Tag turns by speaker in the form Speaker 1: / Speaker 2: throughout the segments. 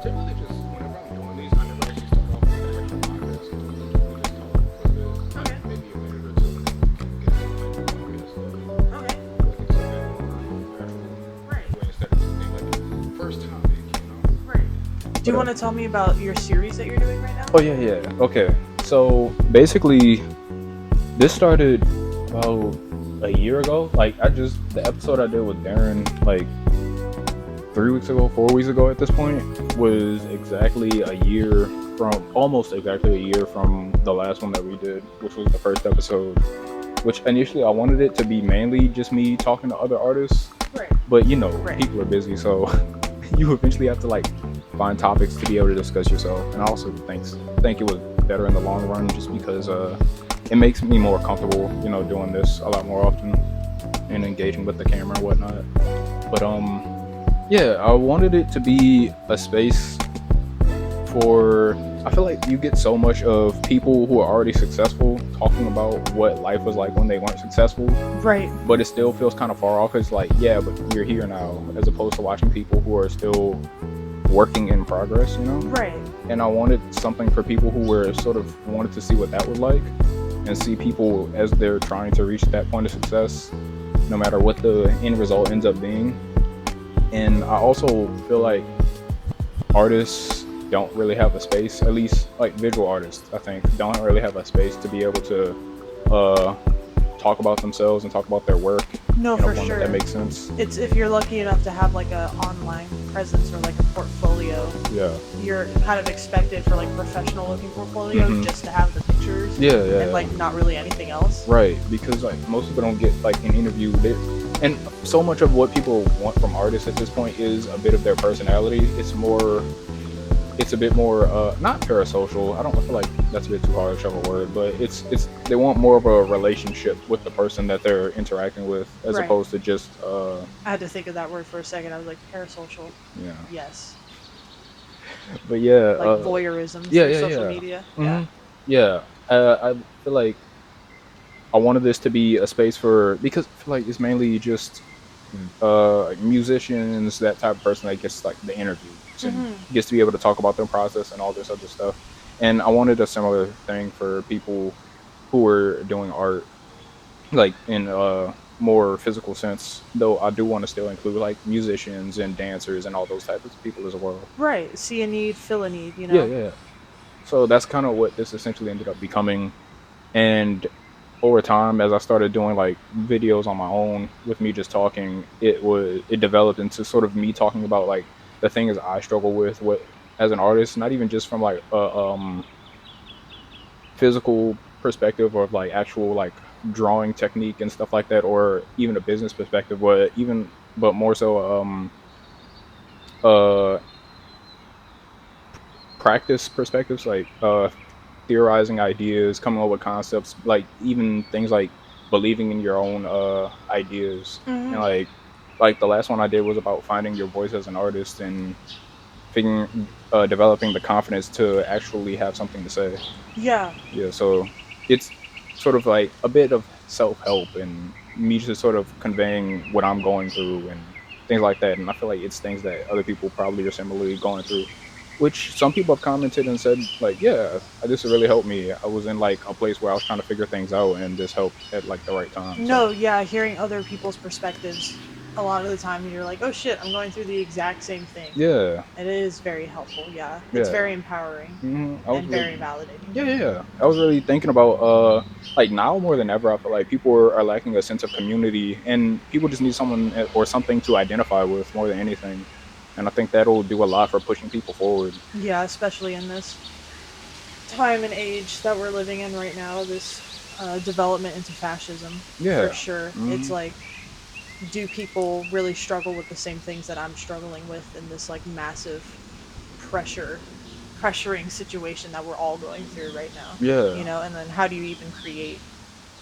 Speaker 1: typically just whenever I'm doing these, I never actually start off with the actual podcast. We just talk for a bit, like
Speaker 2: Okay.
Speaker 1: maybe a minute or two, and then we can get into like the podcast stuff.
Speaker 2: Okay.
Speaker 1: Like it's a bit more natural
Speaker 2: Right.
Speaker 1: way instead of just being like first topic.
Speaker 2: Right. Do
Speaker 1: But
Speaker 2: you want to tell me about your series that you're doing right now?
Speaker 1: oh yeah. Okay. So basically, this started about a year ago. Like the episode I did with Darren like 3 weeks ago, 4 weeks ago at this point was exactly a year from almost exactly a year from the last one that we did, which was the first episode. Which initially I wanted it to be mainly just me talking to other artists,
Speaker 2: Right.
Speaker 1: but
Speaker 2: Right.
Speaker 1: people are busy, so you eventually have to like find topics to be able to discuss yourself. And I also think it was better in the long run just because it makes me more comfortable, doing this a lot more often and engaging with the camera and whatnot. But yeah, I wanted it to be a space for. I feel like you get so much of people who are already successful talking about what life was like when they weren't successful,
Speaker 2: Right.
Speaker 1: but it still feels kind of far off. It's like, yeah, but you're here now, as opposed to watching people who are still working in progress.
Speaker 2: Right.
Speaker 1: And I wanted something for people who were sort of wanted to see what that was like and see people as they're trying to reach that point of success, no matter what the end result ends up being. And I also feel like artists don't really have a space, at least like visual artists, I think, don't really have a space to be able to talk about themselves and talk about their work
Speaker 2: No,
Speaker 1: in a
Speaker 2: for
Speaker 1: form
Speaker 2: sure.
Speaker 1: that makes sense.
Speaker 2: It's if you're lucky enough to have like a online presence or like a portfolio,
Speaker 1: Yeah.
Speaker 2: you're kind of expected for like professional looking portfolio
Speaker 1: Mhm.
Speaker 2: just to have the pictures
Speaker 1: Yeah,
Speaker 2: and like not really anything else.
Speaker 1: right, because like most people don't get like an interview, and so much of what people want from artists at this point is a bit of their personality. It's a bit more not parasocial. I don't feel like that's a bit too harsh of a word, but it's they want more of a relationship with the person that they're interacting with, as
Speaker 2: Right.
Speaker 1: opposed to just
Speaker 2: I had to think of that word for a second. I was like parasocial.
Speaker 1: yeah.
Speaker 2: Yes.
Speaker 1: But yeah,
Speaker 2: Like voyeurism
Speaker 1: yeah,
Speaker 2: through
Speaker 1: yeah,
Speaker 2: social
Speaker 1: yeah.
Speaker 2: media. Yeah.
Speaker 1: hmm Yeah, I feel like I wanted this to be a space for, because I feel like it's mainly just musicians, that type of person that gets like the interviews and
Speaker 2: Mhm.
Speaker 1: gets to be able to talk about their process and all this other stuff. And I wanted a similar thing for people who were doing art, like in a more physical sense. Though I do want to still include like musicians and dancers and all those types of people as well.
Speaker 2: Right. See a need, fill a need, you
Speaker 1: Yeah,
Speaker 2: know?
Speaker 1: yeah. So that's kind of what this essentially ended up becoming. And over time, as I started doing like videos on my own with me just talking, it developed into sort of me talking about like the things I struggle with, what as an artist, not even just from like a physical perspective or like actual like drawing technique and stuff like that, or even a business perspective, but more so uh practice perspectives, like theorizing ideas, coming up with concepts, like even things like believing in your own ideas. And
Speaker 2: Mhm.
Speaker 1: like the last one I did was about finding your voice as an artist and figuring developing the confidence to actually have something to say.
Speaker 2: Yeah.
Speaker 1: Yeah, so it's sort of like a bit of self-help and me just sort of conveying what I'm going through and things like that. And I feel like it's things that other people probably are similarly going through, which some people have commented and said like, yeah, this really helped me. I was in like a place where I was trying to figure things out and this helped at like the right time. So
Speaker 2: No, yeah, hearing other people's perspectives a lot of the time you're like, "Oh shit, I'm going through the exact same thing."
Speaker 1: yeah,
Speaker 2: It is very helpful. Yeah. It's
Speaker 1: yeah.
Speaker 2: very empowering
Speaker 1: I was
Speaker 2: and
Speaker 1: really,
Speaker 2: very validating.
Speaker 1: yeah. I was really thinking about like now more than ever, I feel like people are lacking a sense of community, and people just need someone or something to identify with more than anything. And I think that'll do a lot for pushing people forward.
Speaker 2: Yeah, especially in this time and age that we're living in right now, this development into fascism, for
Speaker 1: Yeah.
Speaker 2: sure. It's
Speaker 1: hmm
Speaker 2: like, do people really struggle with the same things that I'm struggling with in this like massive pressure, pressuring situation that we're all going through right now? You
Speaker 1: Yeah.
Speaker 2: know, and then how do you even create?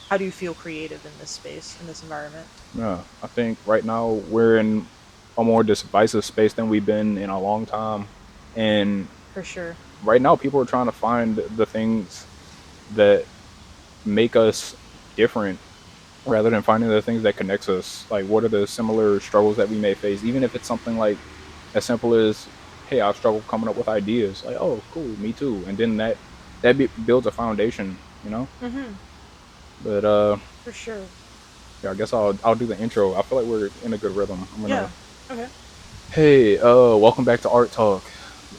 Speaker 2: How do you feel creative in this space, in this environment?
Speaker 1: Yeah. I think right now we're in a more divisive space than we've been in a long time, and
Speaker 2: For sure.
Speaker 1: right now people are trying to find the things that make us different rather than finding the things that connects us. Like, what are the similar struggles that we may face, even if it's something like as simple as hey, I struggle coming up with ideas. Like, oh, cool, me too. And then builds a foundation, you know.
Speaker 2: Mm-hmm.
Speaker 1: But
Speaker 2: For sure.
Speaker 1: yeah, I guess I'll do the intro. I feel like we're in a good rhythm. I'm gonna.
Speaker 2: Yeah. Okay.
Speaker 1: Hey, welcome back to Art Talk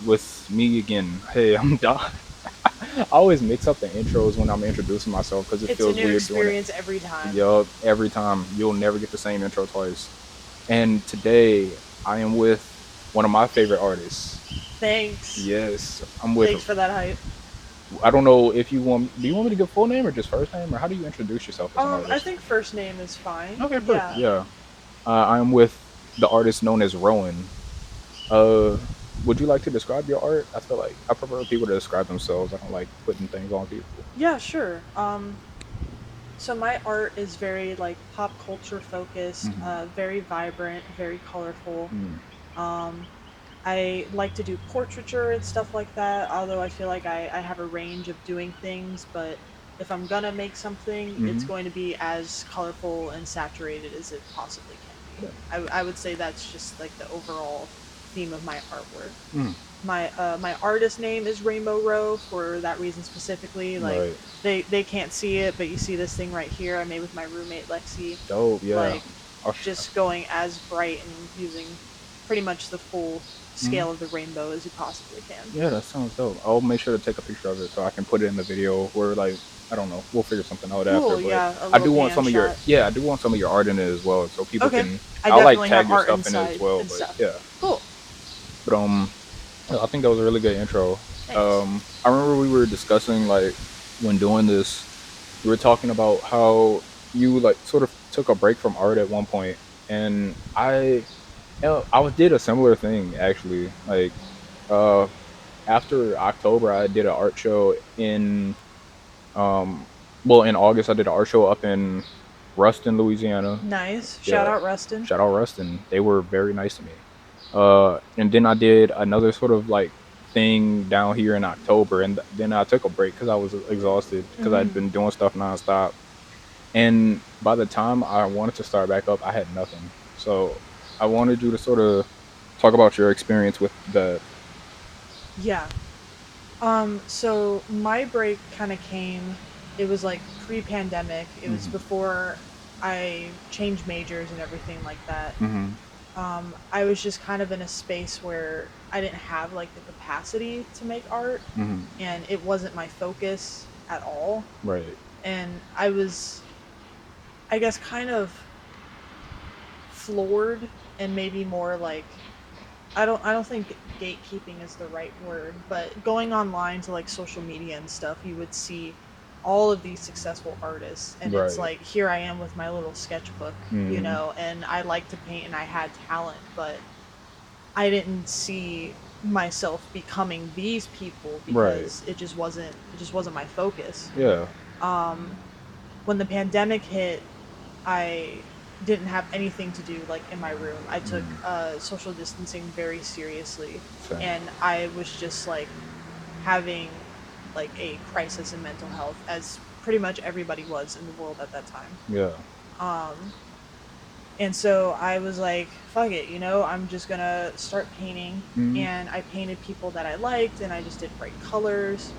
Speaker 1: with me again. Hey, I'm Doc. I always mix up the intros when I'm introducing myself because it
Speaker 2: It's a
Speaker 1: feels
Speaker 2: new
Speaker 1: weird doing it.
Speaker 2: experience every time.
Speaker 1: Yup, every time. You'll never get the same intro twice. And today I am with one of my favorite artists.
Speaker 2: Thanks.
Speaker 1: Yes, I'm with.
Speaker 2: Thanks for that hype.
Speaker 1: I don't know if you want. Do you want me to give full name or just first name, or how do you introduce yourself as an
Speaker 2: I
Speaker 1: artist?
Speaker 2: think first name is fine.
Speaker 1: Okay, perfect.
Speaker 2: Yeah.
Speaker 1: Yeah, I am with the artist known as Rowan. Uh, would you like to describe your art? I feel like I prefer people to describe themselves. I don't like putting things on people.
Speaker 2: Yeah, sure. So my art is very like pop culture focused,
Speaker 1: Mm-hmm.
Speaker 2: very vibrant, very colorful.
Speaker 1: Mm,
Speaker 2: Um, I like to do portraiture and stuff like that, although I feel like I have a range of doing things, but if I'm gonna make something, it's
Speaker 1: mm-hmm.
Speaker 2: going to be as colorful and saturated as it possibly can be.
Speaker 1: Okay.
Speaker 2: I would say that's just like the overall theme of my artwork.
Speaker 1: Mm,
Speaker 2: My artist name is Rainbow Row for that reason specifically. Like
Speaker 1: right.
Speaker 2: they can't see it, but you see this thing right here I made with my roommate Lexi.
Speaker 1: Dope. Yeah.
Speaker 2: Like
Speaker 1: I'll
Speaker 2: just going as bright and using pretty much the full
Speaker 1: mhm.
Speaker 2: scale of the rainbow as you possibly can.
Speaker 1: Yeah, that sounds dope. I'll make sure to take a picture of it so I can put it in the video. Or like, I don't know, we'll figure something out after.
Speaker 2: Cool,
Speaker 1: But
Speaker 2: yeah, a
Speaker 1: I
Speaker 2: little
Speaker 1: do want
Speaker 2: pan
Speaker 1: some of your
Speaker 2: shot.
Speaker 1: yeah, I do want some of your art in it as well, so people
Speaker 2: Okay.
Speaker 1: can.
Speaker 2: I
Speaker 1: I'll like
Speaker 2: definitely
Speaker 1: tag
Speaker 2: have
Speaker 1: your
Speaker 2: art
Speaker 1: stuff in it as
Speaker 2: inside
Speaker 1: well.
Speaker 2: and
Speaker 1: But
Speaker 2: stuff.
Speaker 1: yeah,
Speaker 2: Cool.
Speaker 1: but I think that was a really good intro.
Speaker 2: Thanks.
Speaker 1: I remember we were discussing like when doing this, we were talking about how you like sort of took a break from art at one point, and did a similar thing actually. Like uh, after October, I did an art show um, in August I did an art show up in Ruston, Louisiana.
Speaker 2: Nice. Shout
Speaker 1: Yeah,
Speaker 2: out Rustin.
Speaker 1: shout out Ruston. They were very nice to me. And then I did another sort of like thing down here in October, and then I took a break because I was exhausted because I'd
Speaker 2: Mm-hmm.
Speaker 1: been doing stuff nonstop. And by the time I wanted to start back up, I had nothing. So I wanted you to sort of talk about your experience with the.
Speaker 2: Yeah. So my break kind of came, it was like pre-pandemic. It was
Speaker 1: Hmm.
Speaker 2: before I changed majors and everything like that.
Speaker 1: Hmm.
Speaker 2: I was just kind of in a space where I didn't have like the capacity to make art
Speaker 1: Hmm.
Speaker 2: and it wasn't my focus at all.
Speaker 1: Right.
Speaker 2: And I was, I guess, kind of floored and maybe more like I don't think gatekeeping is the right word, but going online to like social media and stuff, you would see all of these successful artists and it's
Speaker 1: Right.
Speaker 2: like here I am with my little sketchbook,
Speaker 1: Hmm.
Speaker 2: and I like to paint and I had talent, but I didn't see myself becoming these people
Speaker 1: Right.
Speaker 2: because it just wasn't my focus.
Speaker 1: Yeah.
Speaker 2: Um when the pandemic hit, I didn't have anything to do like in my room. I took
Speaker 1: Mm.
Speaker 2: social distancing very seriously,
Speaker 1: Same.
Speaker 2: and I was just like having like a crisis in mental health, as pretty much everybody was in the world at that time.
Speaker 1: Yeah.
Speaker 2: Um, and so I was like, "Fuck it," I'm just gonna start painting.
Speaker 1: Mm.
Speaker 2: And I painted people that I liked, and I just did bright colors,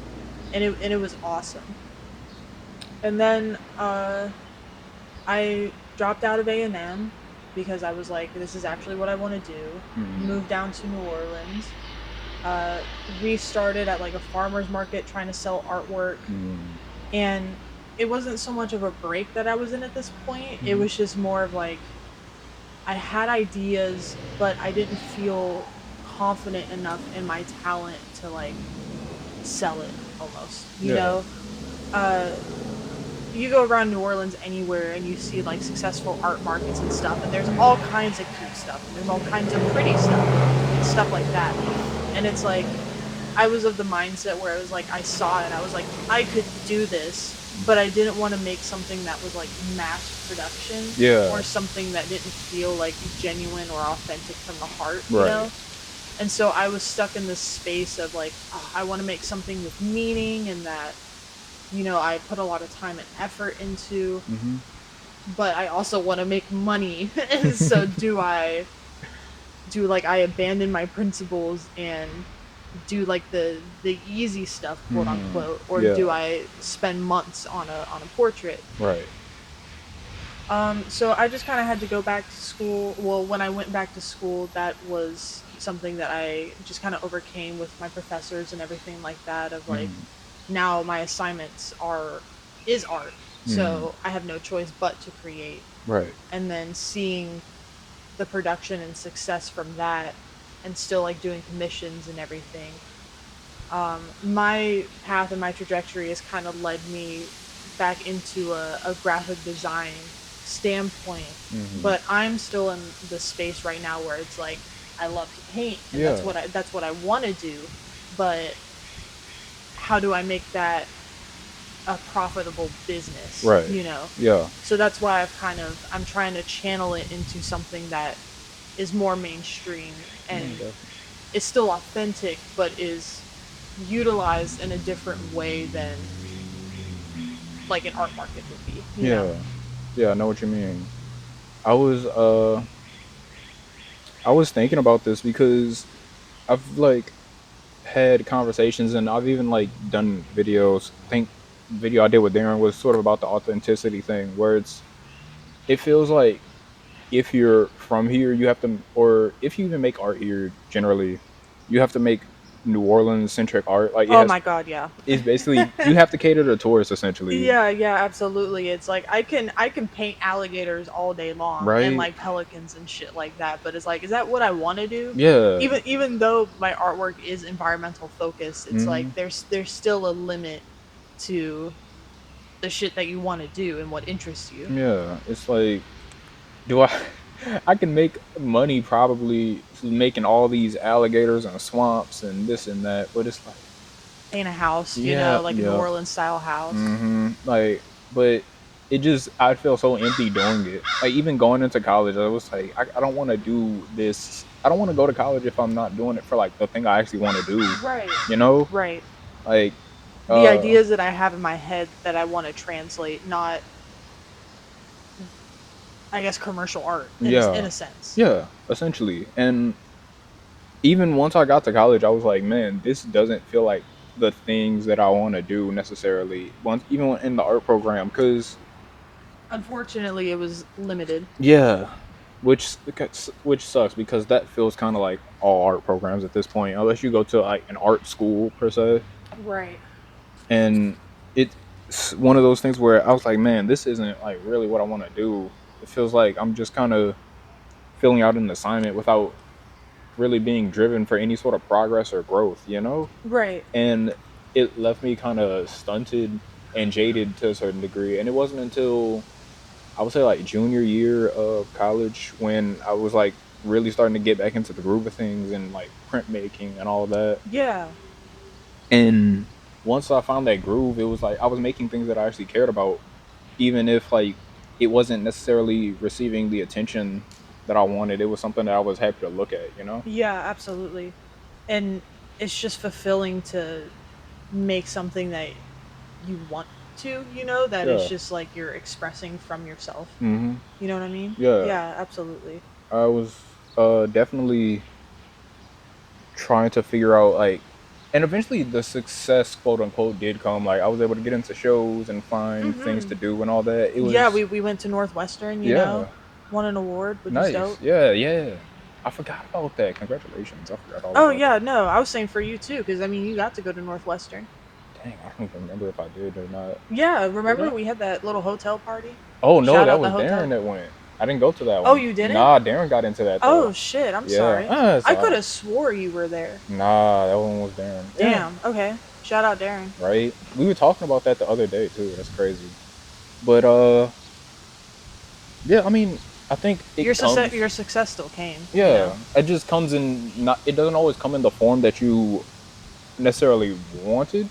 Speaker 2: and it was awesome. And then I dropped out of A&M because I was like, this is actually what I want to do.
Speaker 1: Mm.
Speaker 2: Moved down to New Orleans. Restarted at like a farmer's market trying to sell artwork.
Speaker 1: Mm.
Speaker 2: And it wasn't so much of a break that I was in at this point. It
Speaker 1: Mm.
Speaker 2: was just more of like, I had ideas, but I didn't feel confident enough in my talent to like sell it almost,
Speaker 1: Yeah.
Speaker 2: Uh, you go around New Orleans anywhere and you see like successful art markets and stuff, and there's all kinds of cute stuff and there's all kinds of pretty stuff and stuff like that. And it's like I was of the mindset where I was like, I saw it and I was like, I could do this, but I didn't want to make something that was like mass production
Speaker 1: Yeah.
Speaker 2: or something that didn't feel like genuine or authentic from the heart.
Speaker 1: Right.
Speaker 2: And so I was stuck in this space of like, oh, I want to make something with meaning and that I put a lot of time and effort into,
Speaker 1: Hmm.
Speaker 2: but I also want to make money. And so do I do like I abandon my principles and do like the easy stuff, quote unquote, or
Speaker 1: Yeah.
Speaker 2: do I spend months on a portrait?
Speaker 1: Right.
Speaker 2: So I just kind of had to go back to school. Well, when I went back to school, that was something that I just kind of overcame with my professors and everything like that. Of like,
Speaker 1: Mm.
Speaker 2: now my assignments are is art,
Speaker 1: Mm.
Speaker 2: so I have no choice but to create.
Speaker 1: Right.
Speaker 2: And then seeing the production and success from that, and still like doing commissions and everything, my path and my trajectory has kind of led me back into a graphic design standpoint.
Speaker 1: Mm-hmm.
Speaker 2: But I'm still in the space right now where it's like I love to paint, and
Speaker 1: Yeah.
Speaker 2: that's what I want to do. But how do I make that a profitable business,
Speaker 1: Right.
Speaker 2: you know?
Speaker 1: Yeah.
Speaker 2: So that's why I'm trying to channel it into something that is more mainstream
Speaker 1: No,
Speaker 2: and
Speaker 1: definitely.
Speaker 2: is still authentic, but is utilized in a different way than like an art market would be, you know?
Speaker 1: Yeah. Yeah, I know what you mean. I was uh I was thinking about this because I've like had conversations and I've even like done videos. I think the video I did with Darren was sort of about the authenticity thing where it feels like if you're from here you have to, or if you even make art here generally, you have to make New Orleans centric art. Like it
Speaker 2: Oh
Speaker 1: has,
Speaker 2: my god, yeah.
Speaker 1: it's basically you have to cater to tourists essentially.
Speaker 2: Yeah, yeah, absolutely. It's like I can paint alligators all day long and
Speaker 1: Right.
Speaker 2: like pelicans and shit like that, but it's like, is that what I want to do?
Speaker 1: Yeah.
Speaker 2: Even though my artwork is environmental focused, it's like
Speaker 1: Hmm.
Speaker 2: there's still a limit to the shit that you want to do and what interests you.
Speaker 1: Yeah, it's like, do I I can make money probably making all these alligators and swamps and this and that, but it's like,
Speaker 2: Paint a house, you
Speaker 1: yeah,
Speaker 2: know, like a New
Speaker 1: yeah.
Speaker 2: Orleans style house.
Speaker 1: Like, but it just, I feel so empty doing it. Like, even going into college, I was like, I don't want to do this. I don't want to go to college if I'm not doing it for like the thing I actually want to do.
Speaker 2: Right.
Speaker 1: You know,
Speaker 2: Right.
Speaker 1: like,
Speaker 2: The
Speaker 1: uh,
Speaker 2: ideas that I have in my head that I want to translate, not, I guess, commercial art in
Speaker 1: yeah,
Speaker 2: a sense.
Speaker 1: yeah, essentially. And even once I got to college, I was like, man, this doesn't feel like the things that I want to do necessarily. Once, even in the art program, because
Speaker 2: Unfortunately, it was limited.
Speaker 1: yeah, which sucks because that feels kind of like all art programs at this point, unless you go to like an art school per se.
Speaker 2: Right.
Speaker 1: And it's one of those things where I was like, man, this isn't like really what I want to do. It feels like I'm just kind of filling out an assignment without really being driven for any sort of progress or growth, you know?
Speaker 2: Right.
Speaker 1: And it left me kind of stunted and jaded to a certain degree. And it wasn't until I would say like junior year of college when I was like really starting to get back into the groove of things and like printmaking and all that.
Speaker 2: Yeah.
Speaker 1: And once I found that groove, it was like I was making things that I actually cared about, even if like it wasn't necessarily receiving the attention that I wanted. It was something that I was happy to look at, you know?
Speaker 2: Yeah, absolutely. And it's just fulfilling to make something that you want to, you know, that is
Speaker 1: Yeah.
Speaker 2: just like you're expressing from yourself.
Speaker 1: Mm-hmm.
Speaker 2: You know what I mean?
Speaker 1: Yeah.
Speaker 2: Yeah, absolutely.
Speaker 1: I was definitely trying to figure out like, and eventually the success, quote unquote, did come. Like I was able to get into shows and find things to
Speaker 2: Mhm.
Speaker 1: do and all that. It
Speaker 2: Yeah,
Speaker 1: was,
Speaker 2: we went to Northwestern, you know.
Speaker 1: yeah,
Speaker 2: Won an award, which was
Speaker 1: nice.
Speaker 2: dope.
Speaker 1: Yeah, yeah. I forgot about that. Congratulations. I forgot all
Speaker 2: Oh
Speaker 1: about
Speaker 2: yeah,
Speaker 1: that.
Speaker 2: no, I was saying for you too, because I mean you got to go to Northwestern.
Speaker 1: Dang, I don't even remember if I did or not.
Speaker 2: Yeah,
Speaker 1: Did
Speaker 2: remember
Speaker 1: I?
Speaker 2: we had that little hotel party?
Speaker 1: Oh no,
Speaker 2: Shout
Speaker 1: that
Speaker 2: out the
Speaker 1: was Darren
Speaker 2: hotel.
Speaker 1: that went. I didn't go to that
Speaker 2: Oh,
Speaker 1: one.
Speaker 2: you didn't?
Speaker 1: Nah, Darren got into that
Speaker 2: Oh
Speaker 1: though.
Speaker 2: shit, I'm
Speaker 1: Yeah.
Speaker 2: sorry.
Speaker 1: It's
Speaker 2: I could
Speaker 1: alright.
Speaker 2: have swore you were there.
Speaker 1: Nah, that one was Darren. Yeah.
Speaker 2: Damn. Okay. Shout out Darren.
Speaker 1: Right. We were talking about that the other day too. That's crazy. But yeah. I mean, I think it comes.
Speaker 2: Your success still came, you know.
Speaker 1: Yeah, it just comes in. Not. It doesn't always come in the form that you necessarily wanted.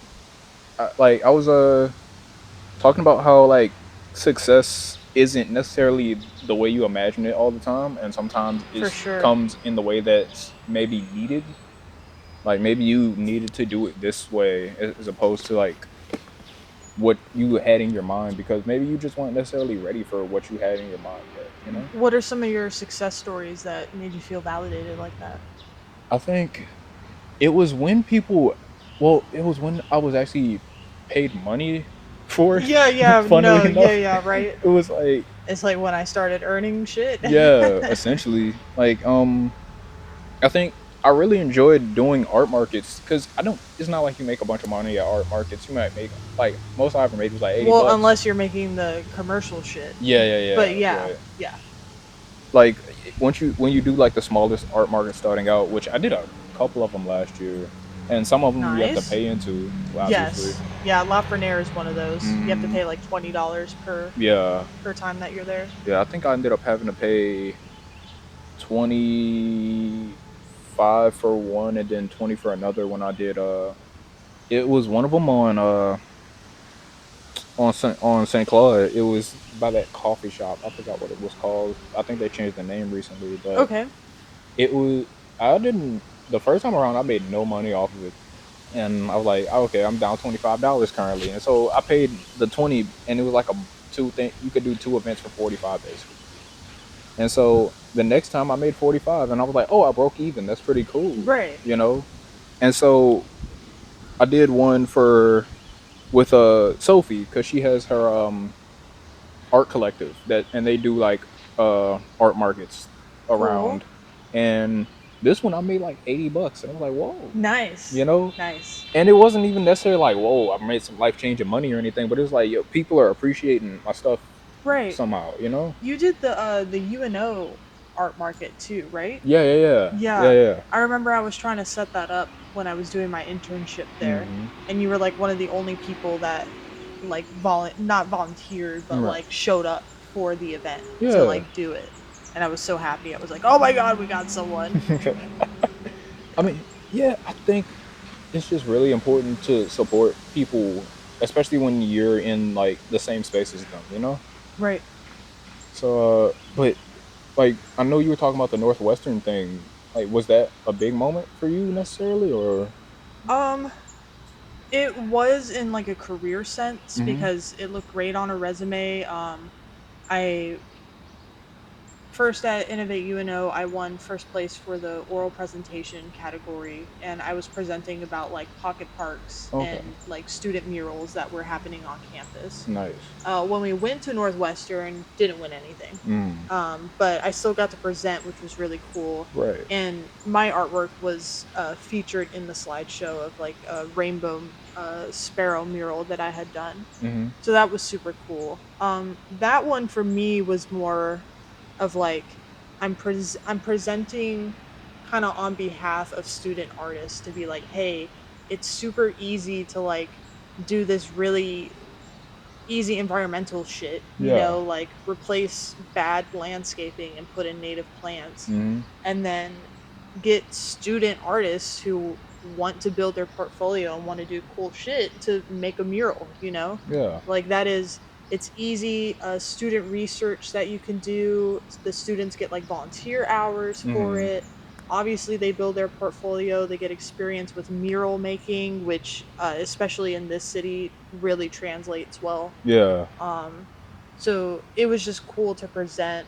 Speaker 1: Like I was talking about how like success isn't necessarily the way you imagine it all the time, and sometimes
Speaker 2: For
Speaker 1: it
Speaker 2: sure.
Speaker 1: comes in the way that's maybe needed. Like maybe you needed to do it this way as opposed to like what you had in your mind, because maybe you just weren't necessarily ready for what you had in your mind yet, you know?
Speaker 2: What are some of your success stories that made you feel validated like that?
Speaker 1: I think it was when people, well, it was when I was actually paid money for it,
Speaker 2: Yeah, yeah,
Speaker 1: funnily
Speaker 2: no, yeah,
Speaker 1: enough.
Speaker 2: yeah, right.
Speaker 1: It was like,
Speaker 2: It's like when I started earning shit.
Speaker 1: yeah, essentially. Like, I think I really enjoyed doing art markets because I don't. It's not like you make a bunch of money at art markets. You might make like most I ever made was like 80
Speaker 2: Well,
Speaker 1: bucks.
Speaker 2: unless you're making the commercial shit.
Speaker 1: Yeah, yeah,
Speaker 2: But
Speaker 1: yeah.
Speaker 2: yeah,
Speaker 1: But
Speaker 2: yeah.
Speaker 1: like once you when you do like the smallest art market starting out, which I did a couple of them last year, and some of them you have to
Speaker 2: Nice.
Speaker 1: pay into, obviously.
Speaker 2: Yes. Yeah, La Fernaire is one of those. You have to
Speaker 1: Mm,
Speaker 2: pay like $20
Speaker 1: yeah,
Speaker 2: per time that you're there.
Speaker 1: yeah. I think I ended up having to pay 25 for one and then 20 for another when I did. It was one of them on St. Claude. It was by that coffee shop. I forgot what it was called. I think they changed the name recently, but
Speaker 2: Okay.
Speaker 1: it was. I didn't. The first time around, I made no money off of it, and I was like, oh, okay, I'm down $25 currently, and so I paid the 20, and it was like a two thing. You could do two events for 45 basically, and so the next time I made 45, and I was like, oh, I broke even. That's pretty cool,
Speaker 2: Right.
Speaker 1: you know. And so I did one for with Sophie because she has her art collective that, and they do like art markets
Speaker 2: Cool.
Speaker 1: around, and this one I made like 80 bucks, and I was like, whoa, you
Speaker 2: Nice.
Speaker 1: know.
Speaker 2: Nice.
Speaker 1: And it wasn't even necessarily like, whoa, I made some life-changing money or anything, but it was like, yo, people are appreciating my stuff
Speaker 2: Right.
Speaker 1: somehow, you know.
Speaker 2: You did the UNO art market too, right?
Speaker 1: Yeah, yeah, yeah, yeah,
Speaker 2: Yeah.
Speaker 1: yeah.
Speaker 2: I remember I was trying to set that up when I was doing my internship there,
Speaker 1: Mm-hmm.
Speaker 2: and you were like one of the only people that like not volunteered, but
Speaker 1: Right.
Speaker 2: like showed up for the event to
Speaker 1: Yeah.
Speaker 2: like do it. And I was so happy. I was like, "Oh my god, we got someone."
Speaker 1: I mean, yeah, I think it's just really important to support people, especially when you're in like the same space as them, you know.
Speaker 2: Right.
Speaker 1: So, but like, I know you were talking about the Northwestern thing. Like, was that a big moment for you necessarily, or?
Speaker 2: Um it was in like a career sense
Speaker 1: Mm-hmm.
Speaker 2: because it looked great on a resume. I First at Innovate UNO, I won first place for the oral presentation category, and I was presenting about like pocket parks
Speaker 1: Okay.
Speaker 2: and like student murals that were happening on campus.
Speaker 1: Nice.
Speaker 2: When we went to Northwestern, didn't win anything,
Speaker 1: Mm.
Speaker 2: but I still got to present, which was really cool.
Speaker 1: Right.
Speaker 2: And my artwork was featured in the slideshow of like a rainbow sparrow mural that I had done.
Speaker 1: Mm-hmm.
Speaker 2: So that was super cool. That one for me was more of like I'm presenting kind of on behalf of student artists to be like, hey, it's super easy to like do this really easy environmental shit,
Speaker 1: Yeah.
Speaker 2: like replace bad landscaping and put in native plants,
Speaker 1: Mm-hmm.
Speaker 2: and then get student artists who want to build their portfolio and want to do cool shit to make a mural.
Speaker 1: Yeah.
Speaker 2: Like that is it's easy student research that you can do. The students get like volunteer hours for
Speaker 1: Mm-hmm.
Speaker 2: it. Obviously they build their portfolio, they get experience with mural making, which especially in this city really translates well.
Speaker 1: Yeah.
Speaker 2: um so it was just cool to present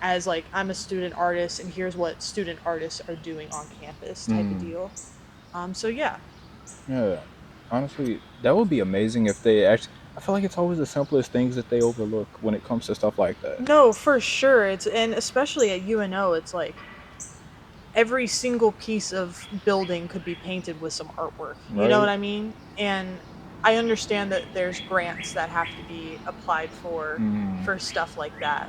Speaker 2: as like I'm a student artist and here's what student artists are doing on campus type of
Speaker 1: Mm.
Speaker 2: deal. So yeah.
Speaker 1: Yeah. Honestly, that would be amazing if they actually. I feel like it's always the simplest things that they overlook when it comes to stuff like that.
Speaker 2: No, for sure. It's and especially at UNO, it's like every single piece of building could be painted with some artwork. You know what
Speaker 1: Right?
Speaker 2: I mean? And I understand that there's grants that have to be applied
Speaker 1: Mm.
Speaker 2: for stuff like that.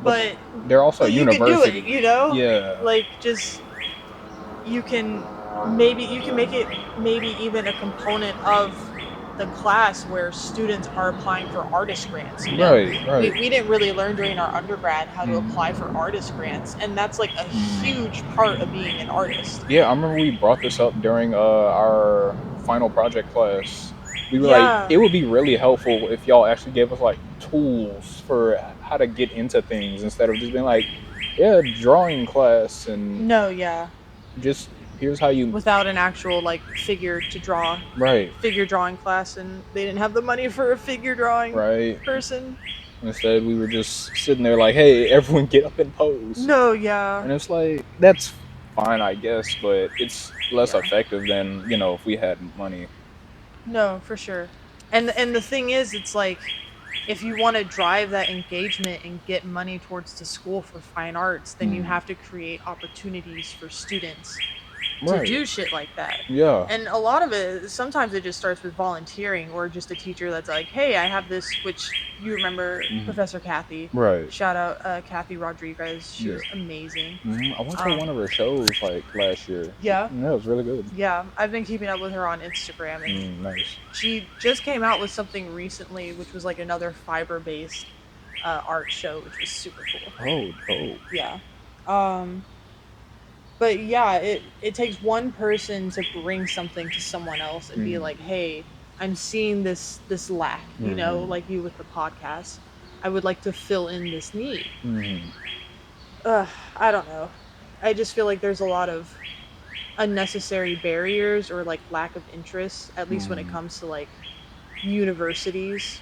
Speaker 1: But
Speaker 2: But
Speaker 1: they're also a
Speaker 2: but you can do it,
Speaker 1: university.
Speaker 2: you know?
Speaker 1: Yeah.
Speaker 2: Like just you can maybe you can make it maybe even a component of the class where students are applying for artist grants.
Speaker 1: Right.
Speaker 2: we,
Speaker 1: Right.
Speaker 2: we didn't really learn during our undergrad how to apply
Speaker 1: Mm.
Speaker 2: for artist grants, and that's like a
Speaker 1: Mm.
Speaker 2: huge part of being an artist.
Speaker 1: Yeah, I remember we brought this up during our final project class. We were like,
Speaker 2: Yeah.
Speaker 1: it would be really helpful if y'all actually gave us like tools for how to get into things instead of just being like, yeah, drawing class and
Speaker 2: No, yeah.
Speaker 1: just here's how you
Speaker 2: without an actual like figure to draw,
Speaker 1: right,
Speaker 2: figure drawing class, and they didn't have the money for a figure drawing
Speaker 1: right.
Speaker 2: person.
Speaker 1: Instead, we were just sitting there like, hey, everyone get up and pose.
Speaker 2: No, yeah,
Speaker 1: And it's like, that's fine, I guess, but it's less
Speaker 2: yeah.
Speaker 1: effective than, if we had money.
Speaker 2: No, for sure. And the thing is, it's like if you want to drive that engagement and get money towards the school for fine arts, then you
Speaker 1: Mm.
Speaker 2: have to create opportunities for students to
Speaker 1: Right.
Speaker 2: do shit like that.
Speaker 1: Yeah.
Speaker 2: And a lot of it, sometimes it just starts with volunteering or just a teacher that's like, hey, I have this, which you remember
Speaker 1: Mhm.
Speaker 2: Professor Kathy.
Speaker 1: Right.
Speaker 2: Shout out Kathy Rodriguez. She
Speaker 1: Yeah.
Speaker 2: was amazing.
Speaker 1: I went to one of her shows like last year.
Speaker 2: Yeah.
Speaker 1: Yeah, it was really good.
Speaker 2: Yeah, I've been keeping up with her on Instagram, and
Speaker 1: Nice.
Speaker 2: she just came out with something recently, which was like another fiber-based art show, which was super cool.
Speaker 1: Oh.
Speaker 2: Yeah. Um, but yeah, it takes one person to bring something to someone else and be like, hey, I'm seeing this lack, like you with the podcast. I would like to fill in this need. I don't know. I just feel like there's a lot of unnecessary barriers or like lack of interest, at least when it comes to like universities.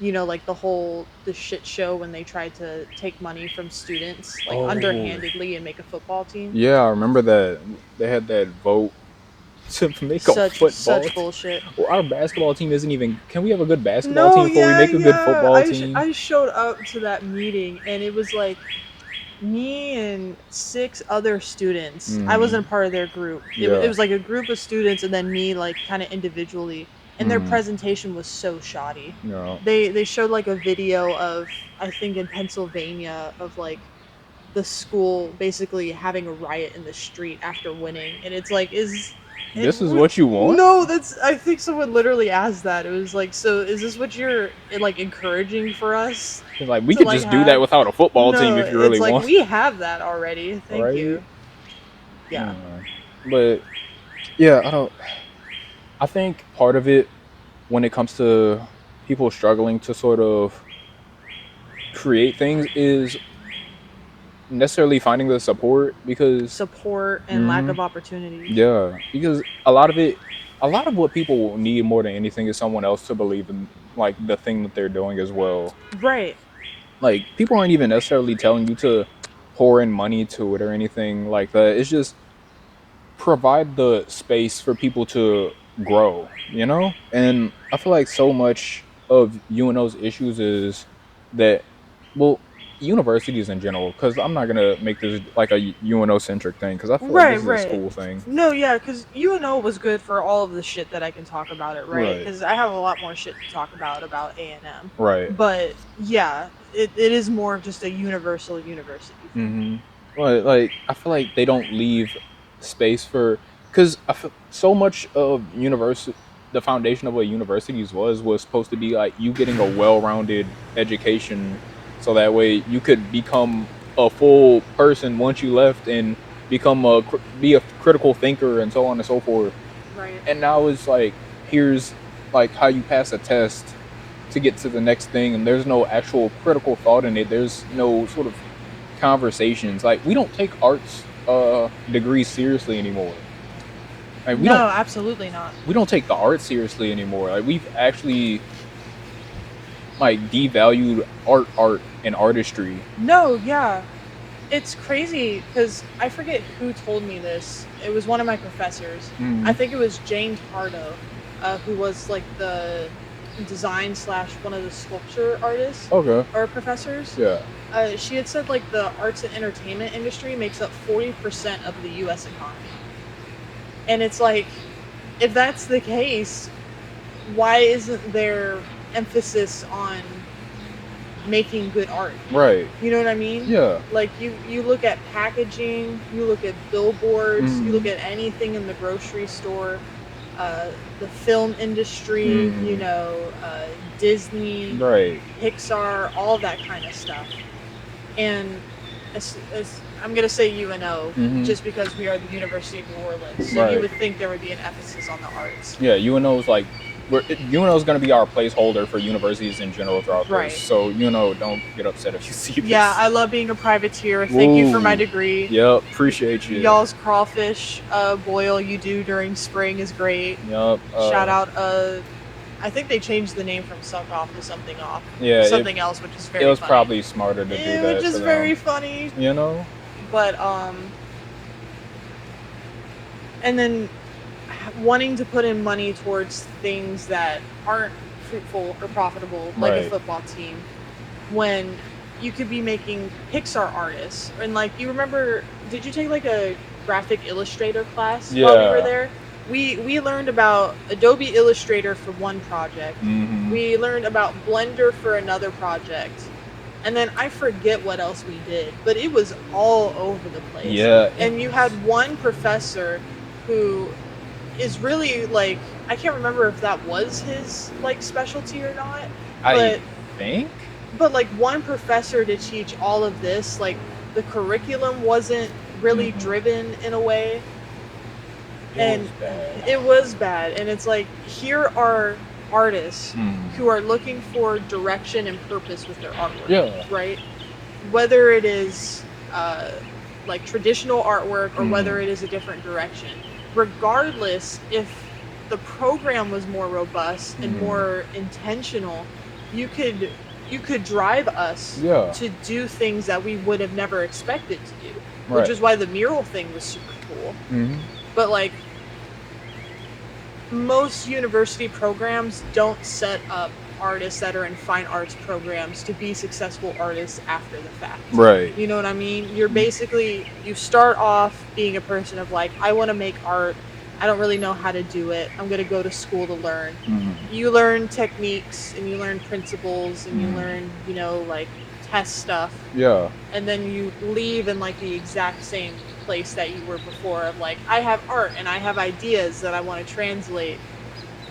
Speaker 2: Like the shit show when they tried to take money from students like underhandedly and make a football team.
Speaker 1: Yeah, I remember that they had that vote to make a football
Speaker 2: Such bullshit.
Speaker 1: Well, our basketball team isn't even. Can we have a good basketball team before we make a good football team?
Speaker 2: I showed up to that meeting and it was like me and 6 other students. I wasn't a part of their group. It was like a group of students and then me like kind of individually. And their presentation was so shoddy.
Speaker 1: Yeah.
Speaker 2: They showed like a video of, I think in Pennsylvania, of like the school basically having a riot in the street after winning. And it's like,
Speaker 1: this is what you want?
Speaker 2: No, I think someone literally asked that. It was like, so is this what you're like encouraging for us?
Speaker 1: It's like, we could just do that without a football team if you really
Speaker 2: want.
Speaker 1: want.
Speaker 2: We have that already. Thank you. Yeah.
Speaker 1: But yeah, I think part of it, when it comes to people struggling to sort of create things, is necessarily finding the support, because
Speaker 2: support and lack of opportunity.
Speaker 1: Yeah, because a lot of what people need more than anything is someone else to believe in like the thing that they're doing as well.
Speaker 2: Right.
Speaker 1: Like, people aren't even necessarily telling you to pour in money to it or anything like that. It's just provide the space for people to grow, And I feel like so much of UNO's issues is that, well, universities in general, because I'm not gonna make this like a UNO centric thing, because I feel like this is a school thing.
Speaker 2: No, yeah, because UNO was good for all of the shit that I can talk about it, right? Because I have a lot more shit to talk about A&M.
Speaker 1: Right.
Speaker 2: But yeah, it is more of just a universal university.
Speaker 1: But like, I feel like they don't leave space for, because I feel so much of the foundation of what universities was supposed to be like you getting a well-rounded education, so that way you could become a full person once you left and be a critical thinker and so on and so forth.
Speaker 2: Right.
Speaker 1: And now it's like, here's like how you pass a test to get to the next thing, and there's no actual critical thought in it. There's no sort of conversations. Like, we don't take arts degrees seriously anymore. Like,
Speaker 2: absolutely not.
Speaker 1: We don't take the art seriously anymore. Like, we've actually like devalued art and artistry.
Speaker 2: No, yeah. It's crazy because I forget who told me this. It was one of my professors. I think it was Jane Pardo, who was like the design / one of the sculpture artists.
Speaker 1: Okay.
Speaker 2: Or professors.
Speaker 1: Yeah.
Speaker 2: She had said like the arts and entertainment industry makes up 40% of the U.S. economy. And it's like, if that's the case, why isn't there emphasis on making good art?
Speaker 1: Right.
Speaker 2: You know what I mean?
Speaker 1: Yeah.
Speaker 2: Like, you look at packaging, you look at billboards, you look at anything in the grocery store, the film industry, Disney,
Speaker 1: right,
Speaker 2: Pixar, all that kind of stuff. And I'm going to say UNO just because we are the University of New Orleans. So you would think there would be an emphasis on the arts.
Speaker 1: Yeah, UNO is like UNO is going to be our placeholder for universities in general throughout
Speaker 2: Right.
Speaker 1: this. So don't get upset if you see this.
Speaker 2: Yeah, I love being a privateer. Thank you for my
Speaker 1: Ooh.
Speaker 2: degree.
Speaker 1: Yep, appreciate you.
Speaker 2: Y'all's crawfish boil you do during spring is great.
Speaker 1: Yep.
Speaker 2: Shout out. I think they changed the name from suck off to something off.
Speaker 1: Yeah,
Speaker 2: something else, which is very.
Speaker 1: It was
Speaker 2: funny.
Speaker 1: probably smarter to do that.
Speaker 2: Which is very funny.
Speaker 1: You know.
Speaker 2: But and then wanting to put in money towards things that aren't fruitful or profitable, like a football team, when you could be making Pixar artists. And like, you remember, did you take like a graphic illustrator class while we were there? We learned about Adobe Illustrator for one project.
Speaker 1: Mm-hmm.
Speaker 2: We learned about Blender for another project. And then I forget what else we did, but it was all over the place.
Speaker 1: Yeah.
Speaker 2: And you had one professor who is really like, I can't remember if that was his like specialty or not.
Speaker 1: I think.
Speaker 2: But like one professor to teach all of this, like the curriculum wasn't really driven in a way. It was bad. And it's like, here are artists who are looking for direction and purpose with their artwork.
Speaker 1: Yeah.
Speaker 2: Right? Whether it is like traditional artwork or whether it is a different direction. Regardless, if the program was more robust and more intentional, you could drive us to do things that we would have never expected to do. Which is why the mural thing was super cool. But like, most university programs don't set up artists that are in fine arts programs to be successful artists after the fact.
Speaker 1: Right.
Speaker 2: You know what I mean? You're basically, you start off being a person of like, I want to make art. I don't really know how to do it. I'm going to go to school to learn. You learn techniques and you learn principles and you learn, you know, like test stuff.
Speaker 1: Yeah.
Speaker 2: And then you leave in like the exact same place that you were before of like, I have art and I have ideas that I want to translate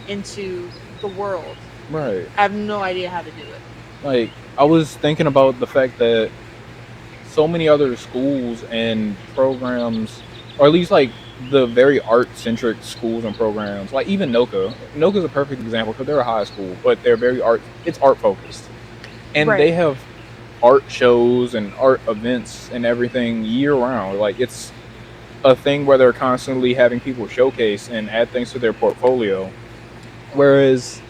Speaker 2: into the world.
Speaker 1: Right.
Speaker 2: I have no idea how to do it.
Speaker 1: Like, I was thinking about the fact that so many other schools and programs, or at least like the very art-centric schools and programs, like even Noka's a perfect example because they're a high school, but they're very it's art-focused. And they have art shows and art events and everything year-round. Like, it's a thing where they're constantly having people showcase and add things to their portfolio. Whereas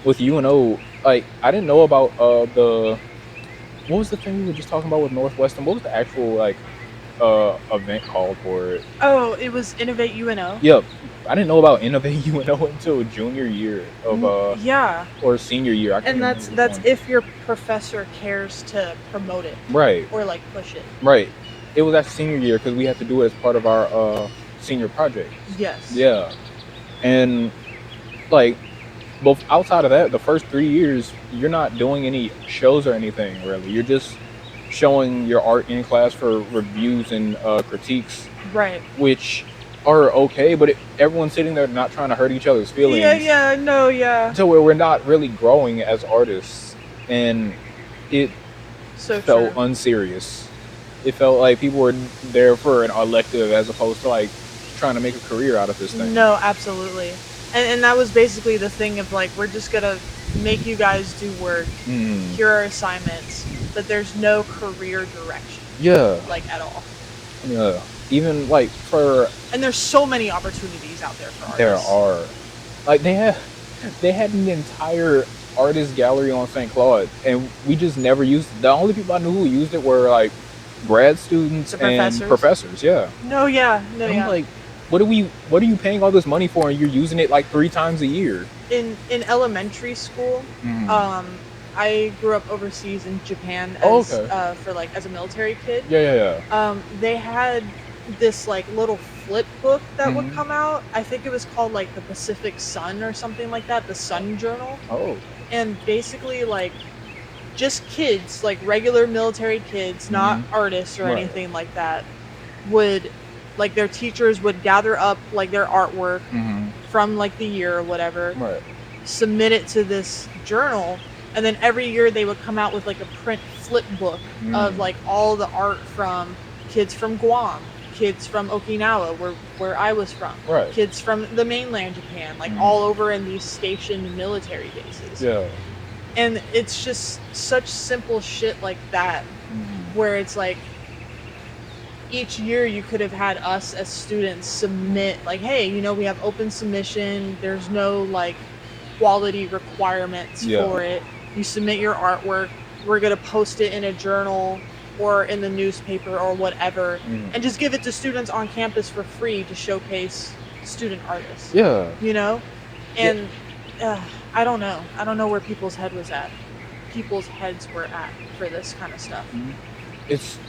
Speaker 1: with UNO, like, I didn't know about what was the thing we were just talking about with Northwestern? What was the actual like event called for it?
Speaker 2: Oh, it was Innovate UNO.
Speaker 1: Yep. I didn't know about Innovate UNO until junior year of or senior year.
Speaker 2: And that's if your professor cares to promote it.
Speaker 1: Right.
Speaker 2: Or like push it.
Speaker 1: Right. It was actually senior year because we had to do it as part of our senior project.
Speaker 2: Yes.
Speaker 1: Yeah. And like, both outside of that, the first 3 years, you're not doing any shows or anything really. You're just showing your art in class for reviews and critiques.
Speaker 2: Right.
Speaker 1: Which are okay, but everyone's sitting there not trying to hurt each other's feelings.
Speaker 2: Yeah.
Speaker 1: So where we're not really growing as artists, and it felt unserious. It felt like people were there for an elective as opposed to like trying to make a career out of this thing.
Speaker 2: No, absolutely. And that was basically the thing of like, we're just gonna make you guys do work. Here are assignments, but there's no career direction.
Speaker 1: Yeah.
Speaker 2: Like at all.
Speaker 1: Yeah. Even like
Speaker 2: and there's so many opportunities out there for artists.
Speaker 1: There are. Like they had an entire artist gallery on St. Claude, and we just never used it. The only people I knew who used it were like grad students and professors. Yeah.
Speaker 2: I'm
Speaker 1: like, what are you paying all this money for, and you're using it like 3 times a year?
Speaker 2: In elementary school, I grew up overseas in Japan as as a military kid.
Speaker 1: Yeah.
Speaker 2: They had this like little flip book that would come out. I think it was called like the Pacific Sun or something like that, the Sun Journal.
Speaker 1: Oh.
Speaker 2: And basically like just kids, like regular military kids, not artists or anything like that, would like their teachers would gather up like their artwork from like the year or whatever, submit it to this journal, and then every year they would come out with like a print flip book of like all the art from kids from Guam, kids from Okinawa, where I was from,
Speaker 1: Right.
Speaker 2: kids from the mainland Japan, like
Speaker 1: Mhm.
Speaker 2: all over in these stationed military bases.
Speaker 1: Yeah.
Speaker 2: And it's just such simple shit like that,
Speaker 1: Mhm.
Speaker 2: where it's like each year you could have had us as students submit like, hey, we have open submission, there's no like quality requirements
Speaker 1: Yeah.
Speaker 2: for it. You submit your artwork, we're going to post it in a journal or in the newspaper or whatever,
Speaker 1: Mhm.
Speaker 2: and just give it to students on campus for free to showcase student artists,
Speaker 1: Yeah.
Speaker 2: you know?
Speaker 1: Yeah.
Speaker 2: And I don't know. I don't know where people's heads were at for this kind of stuff.
Speaker 1: Mhm.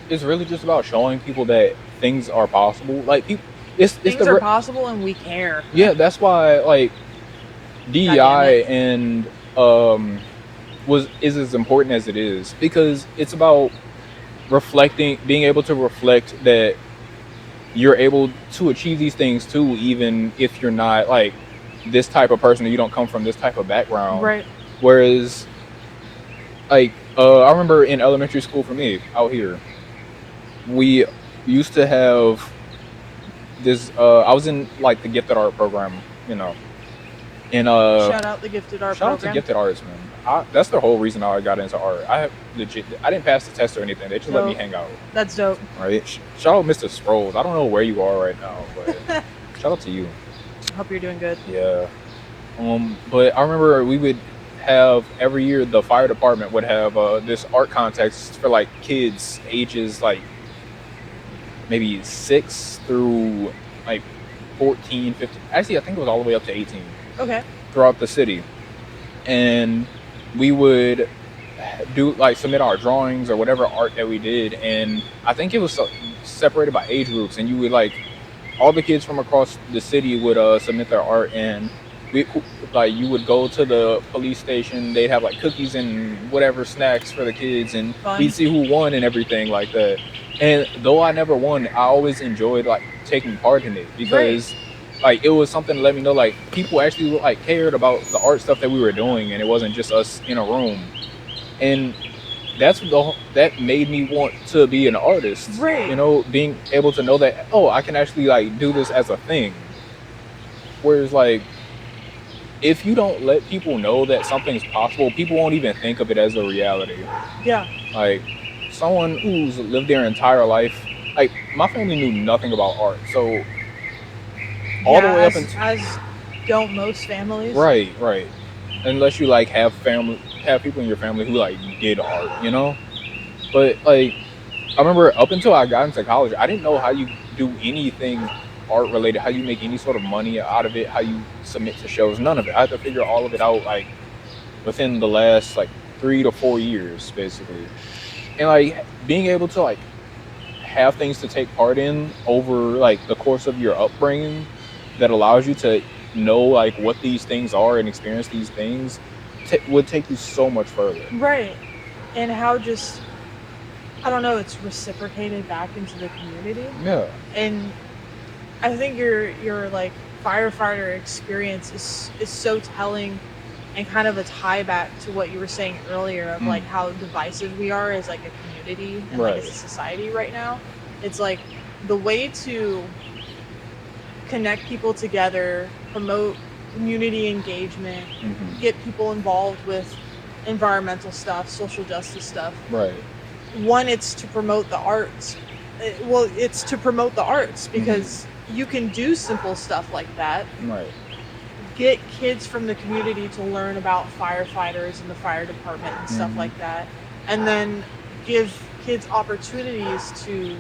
Speaker 1: It's really just about showing people that things are possible. Like people, it's
Speaker 2: Things are possible and we care.
Speaker 1: yeah. That's why like
Speaker 2: God damn
Speaker 1: DEI
Speaker 2: it.
Speaker 1: and is as important as it is, because it's about being able to reflect that you're able to achieve these things too, even if you're not like this type of person or you don't come from this type of background.
Speaker 2: Right.
Speaker 1: Whereas like I remember in elementary school for me out here, we used to have this I was in like the gifted art program, you know. And
Speaker 2: Shout out the gifted art
Speaker 1: shout out to
Speaker 2: program.
Speaker 1: gifted artists, man. That's the whole reason I got into art. I didn't pass the test or anything. They just let me
Speaker 2: Dope.
Speaker 1: hang out.
Speaker 2: That's dope.
Speaker 1: Right. Shout out Mr. Sproles. I don't know where you are right now, but shout out to you.
Speaker 2: Hope you're doing good.
Speaker 1: Yeah. But I remember we would have every year the fire department would have this art contest for like kids ages like maybe 6 through like 14, 15. Actually, I think it was all the way up to 18.
Speaker 2: Okay.
Speaker 1: Throughout the city. And we would do like submit our drawings or whatever art that we did, and I think it was separated by age groups, and you would like all the kids from across the city would submit their art, and we like you would go to the police station, they'd have like cookies and whatever snacks for the kids, and
Speaker 2: Fun.
Speaker 1: we'd see who won and everything like that. And though I never won, I always enjoyed like taking part in it, because like it was something to let me know like people actually like cared about the art stuff that we were doing, and it wasn't just us in a room. And that made me want to be an artist,
Speaker 2: Right.
Speaker 1: you know, being able to know that, oh, I can actually like do this as a thing. Whereas like if you don't let people know that something's possible, people won't even think of it as a reality.
Speaker 2: Yeah.
Speaker 1: Like someone who's lived their entire life, like my family knew nothing about art, so all the way up until
Speaker 2: as don't most families.
Speaker 1: right, unless you like have people in your family who like did art, you know. But like I remember up until I got into college, I didn't know how you do anything art related, how you make any sort of money out of it, how you submit to shows, none of it. I had to figure all of it out like within the last like 3 to 4 years basically. And like being able to like have things to take part in over like the course of your upbringing that allows you to know like what these things are and experience these things would take you so much further.
Speaker 2: Right. And how just, I don't know, it's reciprocated back into the community.
Speaker 1: Yeah.
Speaker 2: And I think your like firefighter experience is so telling, and kind of a tie back to what you were saying earlier of like how divisive we are as like a community and like as a society right now. It's like the way to connect people together, promote community engagement, get people involved with environmental stuff, social justice stuff.
Speaker 1: Right.
Speaker 2: One, it's to promote the arts. Well, it's to promote the arts because you can do simple stuff like that.
Speaker 1: Right.
Speaker 2: Get kids from the community to learn about firefighters and the fire department and stuff like that. And then give kids opportunities to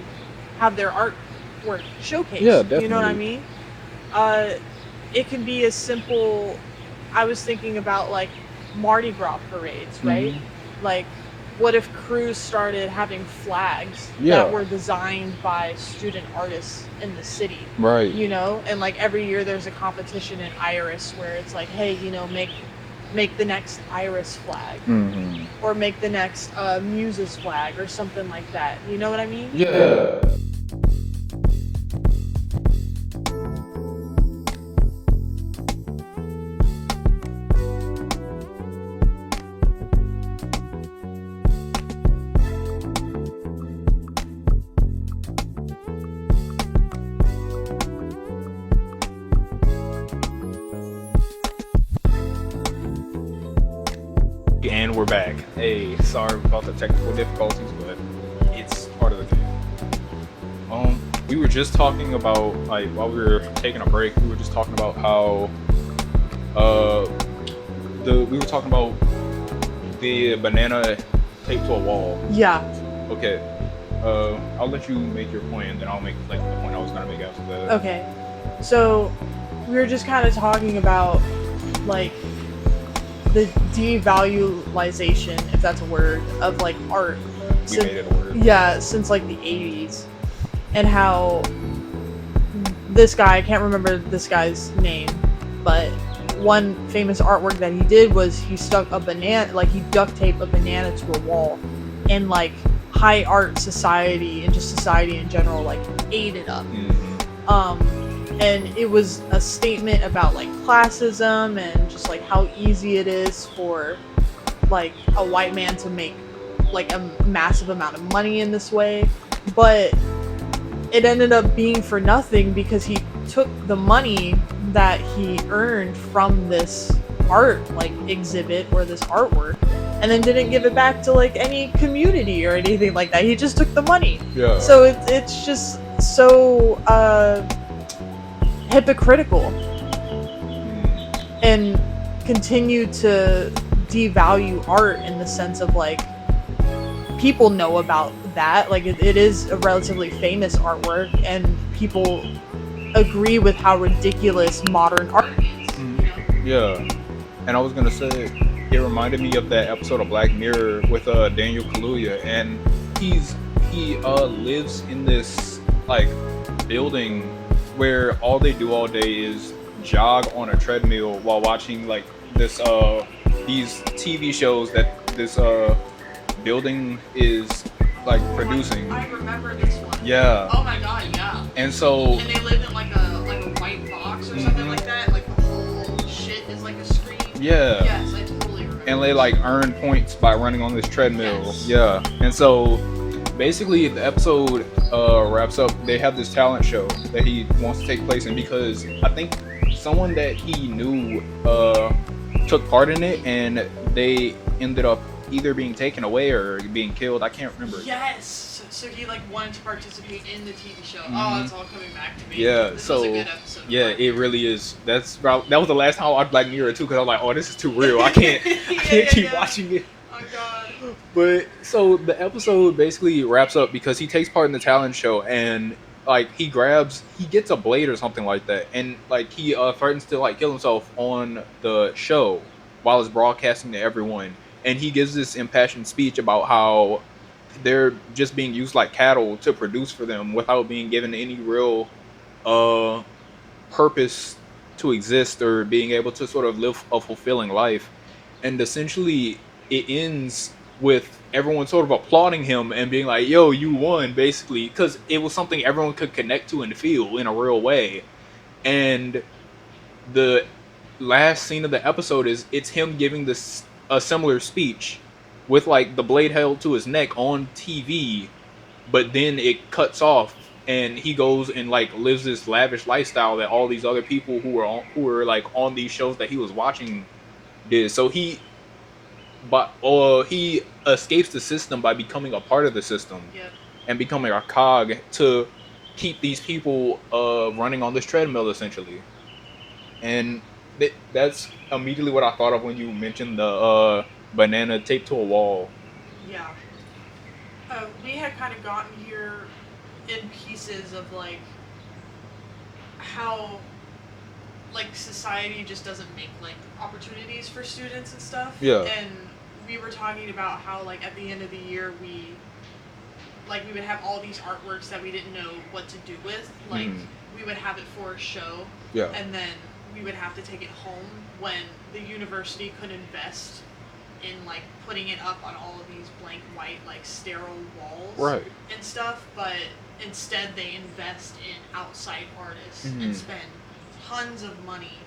Speaker 2: have their artwork showcased.
Speaker 1: Yeah, definitely.
Speaker 2: You know what I mean? It can be as simple. I was thinking about like Mardi Gras parades, right? Like, what if crews started having flags that were designed by student artists in the city?
Speaker 1: Right.
Speaker 2: You know, and like every year there's a competition in Iris where it's like, hey, you know, make the next Iris flag, or make the next Muses flag or something like that. You know what I mean?
Speaker 1: Yeah. back. Hey, sorry about the technical difficulties, but it's part of the game. We were just talking about, like, while we were taking a break, we were just talking about how uh we were talking about the banana taped to a wall.
Speaker 2: Yeah.
Speaker 1: Okay. I'll let you make your point, and then I'll make like the point I was gonna make after that.
Speaker 2: Okay. So we were just kind of talking about like the devaluation, if that's a word, of like art.
Speaker 1: We made it a word.
Speaker 2: Yeah, since like the 80s, and how this guy, I can't remember this guy's name, but one famous artwork that he did was he stuck a banana, like he duct taped a banana to a wall, and like high art society and just society in general like ate it up. And it was a statement about like classism and just like how easy it is for like a white man to make like a massive amount of money in this way, but it ended up being for nothing because he took the money that he earned from this art like exhibit or this artwork and then didn't give it back to like any community or anything like that. He just took the money.
Speaker 1: Yeah.
Speaker 2: So it's just so hypocritical and continue to devalue art in the sense of like people know about that, like it is a relatively famous artwork and people agree with how ridiculous modern art is.
Speaker 1: Yeah, and I was gonna say it reminded me of that episode of Black Mirror with Daniel Kaluuya, and he lives in this like building where all they do all day is jog on a treadmill while watching like this these TV shows that this building is like producing.
Speaker 2: I remember this one.
Speaker 1: Yeah.
Speaker 2: Oh my god, yeah.
Speaker 1: And so.
Speaker 2: And they live in like a white box or something like that. Like the whole shit is like a screen.
Speaker 1: Yeah.
Speaker 2: Yes, I totally remember.
Speaker 1: And they like earn points by running on this treadmill.
Speaker 2: Yes.
Speaker 1: Yeah. And so basically the episode wraps up. They have this talent show that he wants to take place in because I think someone that he knew took part in it, and they ended up either being taken away or being killed. I can't remember.
Speaker 2: Yes. So he like wanted to participate in the TV show. Oh, it's all coming back to me.
Speaker 1: Yeah.
Speaker 2: This
Speaker 1: So
Speaker 2: was a good episode.
Speaker 1: yeah, it really is. That was the last time I watched Black Mirror too, because I was like, oh, this is too real. I can't keep watching it.
Speaker 2: Oh god.
Speaker 1: But so the episode basically wraps up because he takes part in the talent show, and like he gets a blade or something like that, and like he threatens to like kill himself on the show while it's broadcasting to everyone. And he gives this impassioned speech about how they're just being used like cattle to produce for them without being given any real purpose to exist or being able to sort of live a fulfilling life. And essentially it ends with everyone sort of applauding him and being like, yo, you won, basically, because it was something everyone could connect to and feel in a real way. And the last scene of the episode is it's him giving a similar speech with like the blade held to his neck on TV, but then it cuts off and he goes and like lives this lavish lifestyle that all these other people who were like on these shows that he was watching did. So he escapes the system by becoming a part of the system.
Speaker 2: Yep.
Speaker 1: And becoming a cog to keep these people running on this treadmill essentially. And that's immediately what I thought of when you mentioned the banana taped to a wall.
Speaker 2: Yeah. We had kind of gotten here in pieces of like how like society just doesn't make like opportunities for students and stuff.
Speaker 1: Yeah.
Speaker 2: And we were talking about how like at the end of the year we would have all these artworks that we didn't know what to do with. Like we would have it for a show.
Speaker 1: Yeah.
Speaker 2: And then we would have to take it home when the university could invest in like putting it up on all of these blank white like sterile walls,
Speaker 1: right,
Speaker 2: and stuff, but instead they invest in outside artists and spend tons of money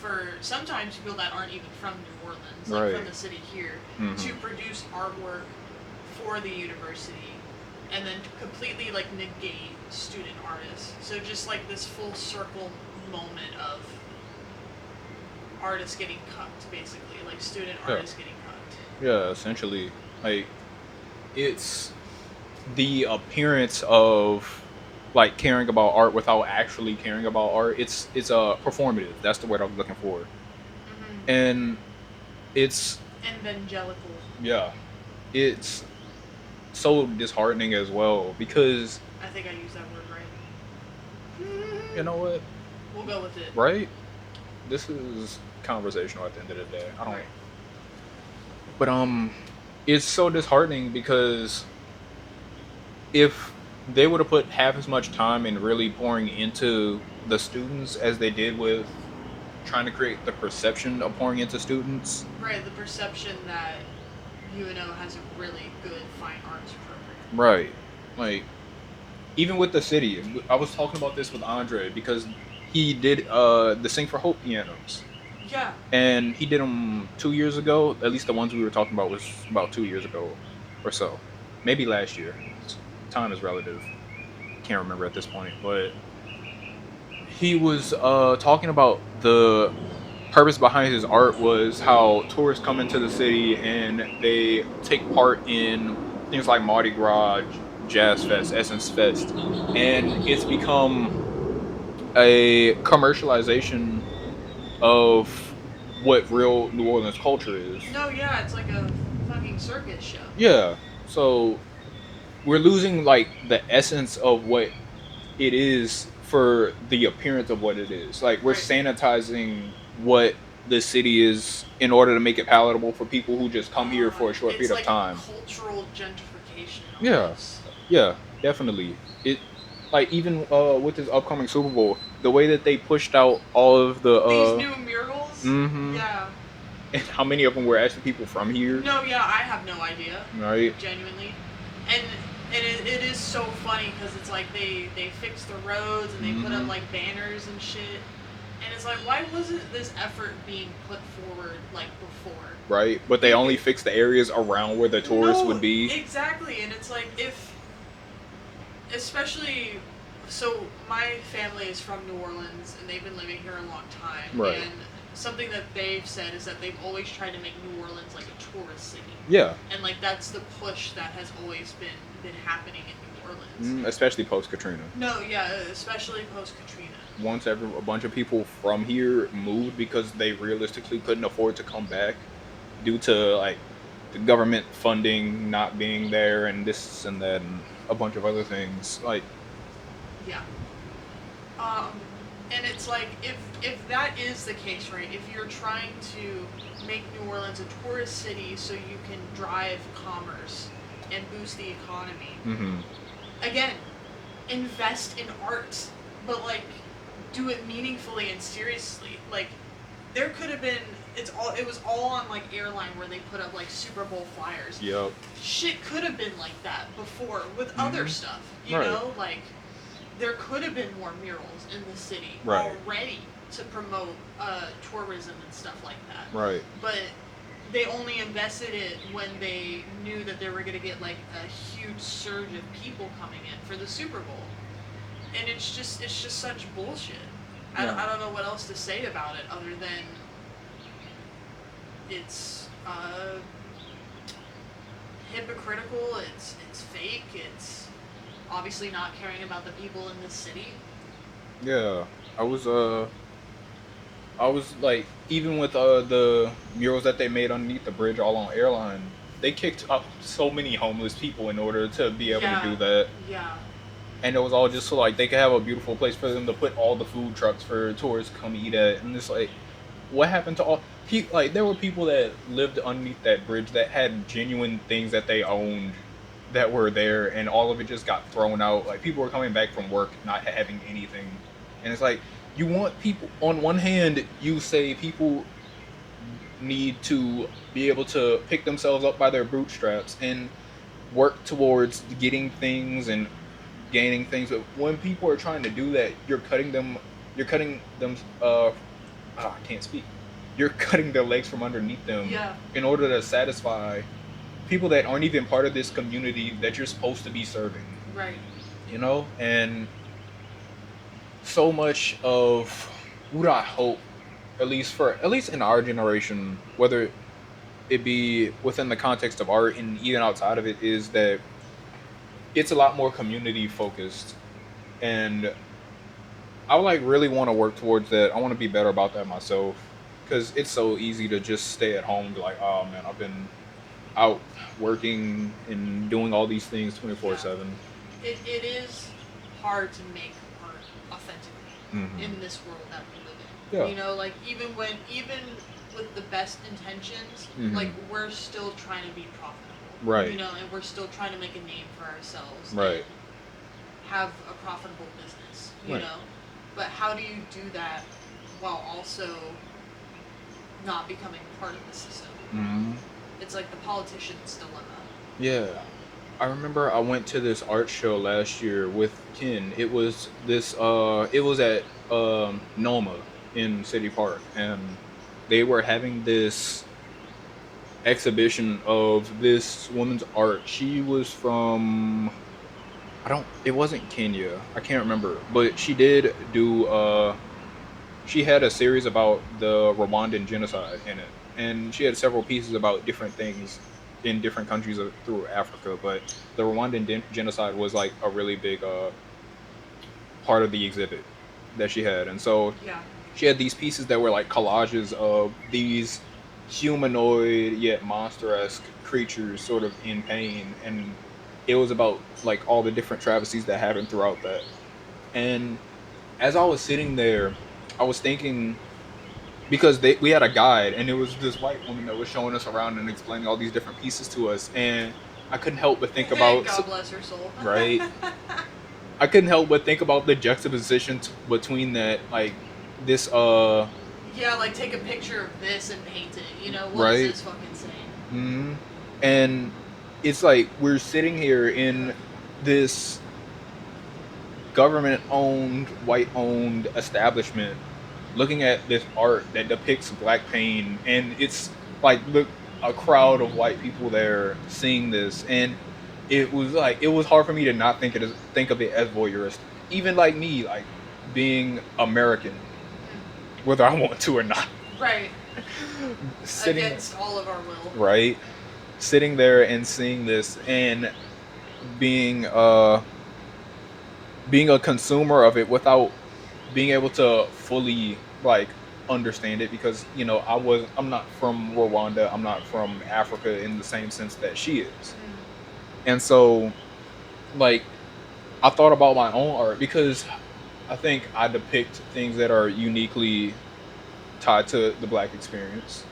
Speaker 2: for sometimes people that aren't even from New Orleans, like from the city here, to produce artwork for the university and then completely like negate student artists. So just like this full circle moment of artists getting cucked, basically, like student artists getting cucked.
Speaker 1: Yeah, essentially, like it's the appearance of like caring about art without actually caring about art. It's a performative. That's the word I was looking for,
Speaker 2: Hmm.
Speaker 1: and it's
Speaker 2: Evangelical.
Speaker 1: yeah, it's so disheartening as well because
Speaker 2: I think I used that word right.
Speaker 1: you know what,
Speaker 2: We'll go with it.
Speaker 1: right? This is conversational at the end of the day. I don't,
Speaker 2: Right.
Speaker 1: but it's so disheartening because if they would have put half as much time in really pouring into the students as they did with trying to create the perception of pouring into students.
Speaker 2: Right. The perception that UNO has a really good fine arts program.
Speaker 1: Right. Like even with the city, I was talking about this with Andre because he did the Sing for Hope pianos.
Speaker 2: Yeah.
Speaker 1: And he did them 2 years ago. At least the ones we were talking about was about 2 years ago or so. Maybe last year. Time is relative. Can't remember at this point. But he was talking about the purpose behind his art was how tourists come into the city and they take part in things like Mardi Gras, Jazz Fest, Essence Fest, and it's become a commercialization of what real New Orleans culture is.
Speaker 2: No, yeah, it's like a fucking circus show.
Speaker 1: Yeah, so we're losing like the essence of what it is for the appearance of what it is. Like we're
Speaker 2: Right.
Speaker 1: sanitizing what the city is in order to make it palatable for people who just come here for a short
Speaker 2: It's
Speaker 1: period of
Speaker 2: like a
Speaker 1: time.
Speaker 2: cultural gentrification
Speaker 1: Yeah,
Speaker 2: almost.
Speaker 1: yeah, definitely. It like even with this upcoming Super Bowl, the way that they pushed out all of the
Speaker 2: These new murals?
Speaker 1: mm-hmm,
Speaker 2: Yeah.
Speaker 1: and how many of them were actually people from here,
Speaker 2: No, yeah, I have no idea.
Speaker 1: right?
Speaker 2: Genuinely. And it is so funny because it's like they fix the roads and they put up
Speaker 1: Mm-hmm.
Speaker 2: like banners and shit. And it's like, why wasn't this effort being put forward like before?
Speaker 1: Right, but they only fix the areas around where the tourists
Speaker 2: No,
Speaker 1: would be.
Speaker 2: exactly. And it's like if especially so my family is from New Orleans and they've been living here a long time
Speaker 1: Right.
Speaker 2: and something that they've said is that they've always tried to make New Orleans like a tourist city.
Speaker 1: Yeah,
Speaker 2: And like that's the push that has always been happening in New Orleans.
Speaker 1: especially post Katrina.
Speaker 2: No, yeah, especially post Katrina.
Speaker 1: Once a bunch of people from here moved because they realistically couldn't afford to come back due to like the government funding not being there and this and that and a bunch of other things. Like,
Speaker 2: Yeah. Um, and it's like if that is the case, right? If you're trying to make New Orleans a tourist city so you can drive commerce and boost the economy,
Speaker 1: mm-hmm,
Speaker 2: again, invest in art, but like do it meaningfully and seriously. Like there could have been it was all on like airline where they put up like Super Bowl flyers.
Speaker 1: yep,
Speaker 2: Shit could have been like that before with other
Speaker 1: mm-hmm,
Speaker 2: stuff. You
Speaker 1: right,
Speaker 2: know, like there could have been more murals in the city
Speaker 1: right,
Speaker 2: already to promote tourism and stuff like that.
Speaker 1: right.
Speaker 2: But they only invested it when they knew that they were going to get like a huge surge of people coming in for the Super Bowl. And it's just such bullshit.
Speaker 1: Yeah.
Speaker 2: I don't know what else to say about it other than it's hypocritical, it's fake, it's obviously not caring about the people in this city.
Speaker 1: Yeah, I was I was like, even with the murals that they made underneath the bridge, all on airline, they kicked up so many homeless people in order to be able to
Speaker 2: Yeah,
Speaker 1: do that,
Speaker 2: yeah,
Speaker 1: and it was all just so like they could have a beautiful place for them to put all the food trucks for tourists to come eat at, and it's like, what happened to all? Like there were people that lived underneath that bridge that had genuine things that they owned that were there, and all of it just got thrown out. Like people were coming back from work not having anything, and it's like you want people. On one hand, you say people need to be able to pick themselves up by their bootstraps and work towards getting things and gaining things. But when people are trying to do that, you're cutting them. You're cutting them. I can't speak. You're cutting their legs from underneath them
Speaker 2: yeah.
Speaker 1: in order to satisfy people that aren't even part of this community that you're supposed to be serving.
Speaker 2: Right.
Speaker 1: You know, and so much of what I hope, at least in our generation, whether it be within the context of art and even outside of it is that it's a lot more community focused, and I like really want to work towards that. I want to be better about that myself because it's so easy to just stay at home and be like, oh man, I've been out working and doing all these things
Speaker 2: Yeah.
Speaker 1: 24/7.
Speaker 2: It is hard to make art authentically
Speaker 1: Hmm.
Speaker 2: in this world that we live in.
Speaker 1: Yeah.
Speaker 2: You know, like even with the best intentions, like
Speaker 1: Hmm.
Speaker 2: we're still trying to be profitable. You
Speaker 1: Right.
Speaker 2: know, and we're still trying to make a name for ourselves
Speaker 1: Right.
Speaker 2: and have a profitable business, you
Speaker 1: Right.
Speaker 2: know. But how do you do that while also not becoming part of the system?
Speaker 1: Hmm.
Speaker 2: It's like the politician's dilemma.
Speaker 1: Yeah. I remember I went to this art show last year with Ken. It was at Noma in City Park, and they were having this exhibition of this woman's art. She was from, I don't, it wasn't Kenya. I can't remember, but she did do she had a series about the Rwandan genocide in it, and she had several pieces about different things in different countries through Africa. But the Rwandan genocide was like a really big part of the exhibit that she had, and so
Speaker 2: Yeah.
Speaker 1: she had these pieces that were like collages of these humanoid yet monster-esque creatures sort of in pain, and it was about like all the different travesties that happened throughout that. And as I was sitting there, I was thinking, because we had a guide and it was this white woman that was showing us around and explaining all these different pieces to us, and I couldn't help but think about,
Speaker 2: God bless her soul.
Speaker 1: right, I couldn't help but think about the juxtaposition between that, like this
Speaker 2: Yeah, like take a picture of this and paint it. You know, what is
Speaker 1: right.
Speaker 2: this fucking saying?
Speaker 1: Hmm. And it's like we're sitting here in this government owned, white owned establishment looking at this art that depicts black pain, and it's like, look, a crowd of white people there seeing this, and it was hard for me to not think of it as voyeuristic, even like me, like being American, whether I want to or not.
Speaker 2: Right.
Speaker 1: Sitting
Speaker 2: Against all of our will.
Speaker 1: right, sitting there and seeing this and being being a consumer of it without being able to fully like understand it, because I'm not from Rwanda, I'm not from Africa in the same sense that she is. And so, like, I thought about my own art because I think I depict things that are uniquely tied to the black experience,